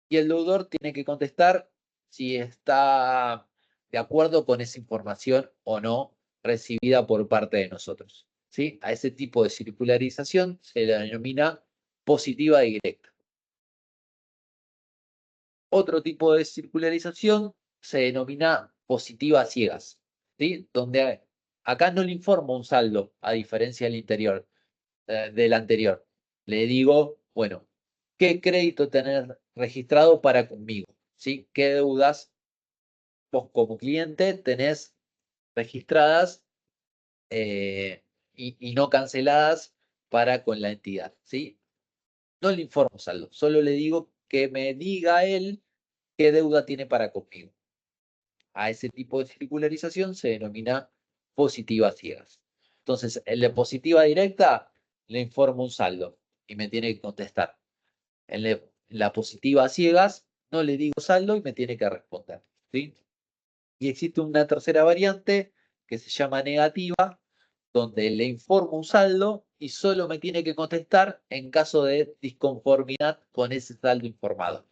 Y el deudor tiene que contestar si está de acuerdo con esa información o no recibida por parte de nosotros, ¿sí? A ese tipo de circularización se le denomina positiva directa. Otro tipo de circularización se denomina positiva ciegas, ¿sí? Donde acá no le informo un saldo, a diferencia del anterior. Le digo, bueno, ¿qué crédito tener registrado para conmigo? ¿Sí? ¿Qué deudas vos como cliente tenés registradas y no canceladas para con la entidad? ¿Sí? No le informo saldo, solo le digo que me diga él qué deuda tiene para conmigo. A ese tipo de circularización se denomina positiva ciegas. Entonces, en la positiva directa le informo un saldo y me tiene que contestar. En la positiva ciegas no le digo saldo y me tiene que responder, ¿sí? Y existe una tercera variante que se llama negativa, donde le informo un saldo y solo me tiene que contestar en caso de disconformidad con ese saldo informado,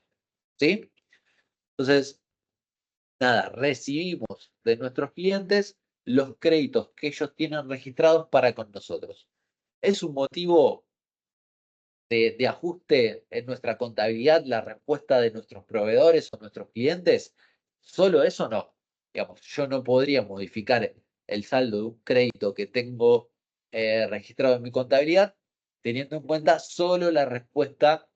¿sí? Entonces, nada, recibimos de nuestros clientes los créditos que ellos tienen registrados para con nosotros. Es un motivo de ajuste en nuestra contabilidad, la respuesta de nuestros proveedores o nuestros clientes, solo eso no. Digamos, yo no podría modificar el saldo de un crédito que tengo registrado en mi contabilidad, teniendo en cuenta solo la respuesta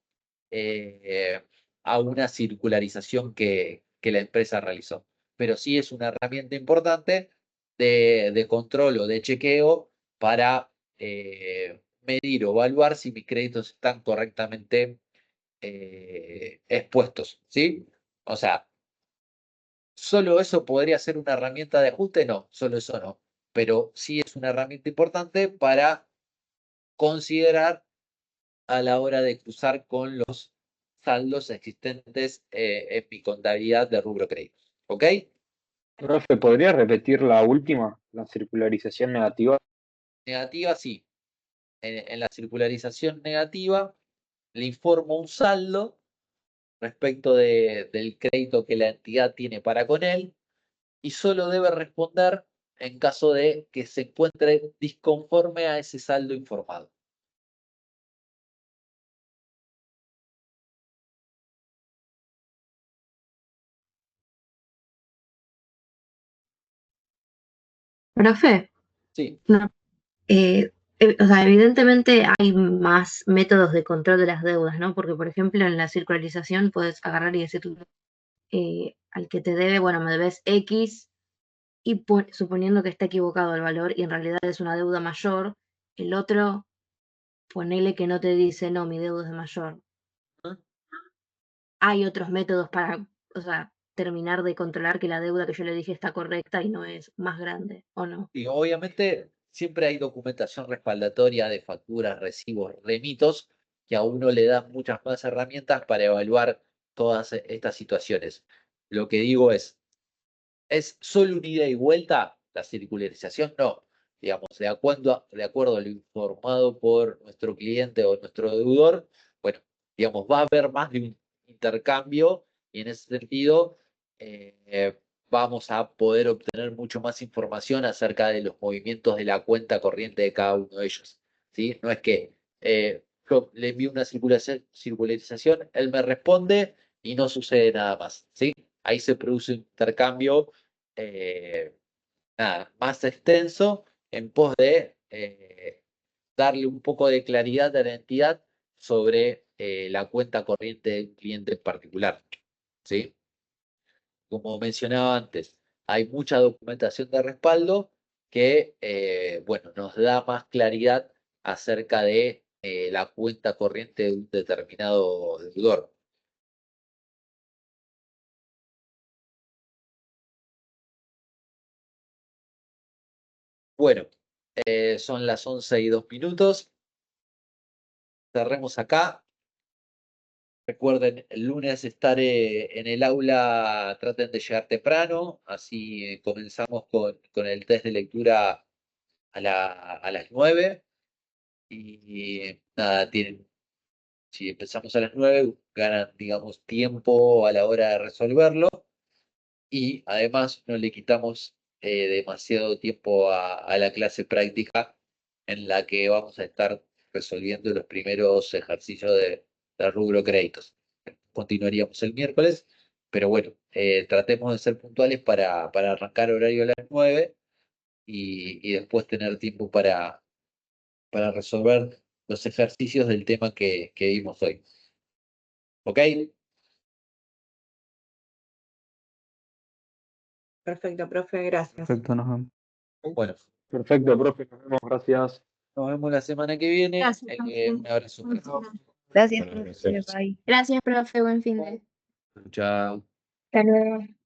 a una circularización que la empresa realizó. Pero sí es una herramienta importante de control o de chequeo para medir o evaluar si mis créditos están correctamente expuestos, ¿sí? O sea, ¿solo eso podría ser una herramienta de ajuste? No, solo eso no. Pero sí es una herramienta importante para considerar a la hora de cruzar con los saldos existentes en mi contabilidad de rubro créditos. ¿Ok? Profe, ¿podría repetir la última, la circularización negativa? Negativa, sí. En la circularización negativa le informo un saldo respecto del crédito que la entidad tiene para con él y solo debe responder en caso de que se encuentre disconforme a ese saldo informado. Profe, Sí. no, o sea, evidentemente hay más métodos de control de las deudas, ¿no? Porque, por ejemplo, en la circularización puedes agarrar y decir al que te debe, bueno, me debes X, y suponiendo que está equivocado el valor y en realidad es una deuda mayor, el otro, ponele que no te dice, no, mi deuda es mayor. Hay otros métodos para, o sea, terminar de controlar que la deuda que yo le dije está correcta y no es más grande, ¿o no? Y obviamente siempre hay documentación respaldatoria de facturas, recibos, remitos, que a uno le da muchas más herramientas para evaluar todas estas situaciones. Lo que digo ¿es solo un ida y vuelta la circularización? No. Digamos, de acuerdo a lo informado por nuestro cliente o nuestro deudor, bueno, digamos, va a haber más de un intercambio y en ese sentido vamos a poder obtener mucho más información acerca de los movimientos de la cuenta corriente de cada uno de ellos, ¿sí? No es que yo le envío una circularización, él me responde y no sucede nada más, ¿sí? Ahí se produce un intercambio más extenso en pos de darle un poco de claridad a la entidad sobre la cuenta corriente de un cliente en particular, ¿sí? Como mencionaba antes, hay mucha documentación de respaldo que, bueno, nos da más claridad acerca de la cuenta corriente de un determinado deudor. Bueno, son las 11:02. Cerremos acá. Recuerden, el lunes estar en el aula, traten de llegar temprano, así comenzamos con el test de lectura a las 9. Y nada, si empezamos a las 9, ganan, digamos, tiempo a la hora de resolverlo. Y además no le quitamos demasiado tiempo a la clase práctica en la que vamos a estar resolviendo los primeros ejercicios de rubro créditos. Continuaríamos el miércoles, pero bueno, tratemos de ser puntuales para arrancar horario a las 9 y después tener tiempo para resolver los ejercicios del tema que vimos hoy. ¿Ok? Perfecto, profe, gracias. Perfecto, nos vemos. Bueno, Perfecto, profe, nos vemos, gracias. nos vemos la semana que viene. Gracias, profe. Un abrazo. Gracias, Bueno, profe. gracias. Bye. Gracias, profe. Buen fin de. Chao. Hasta luego.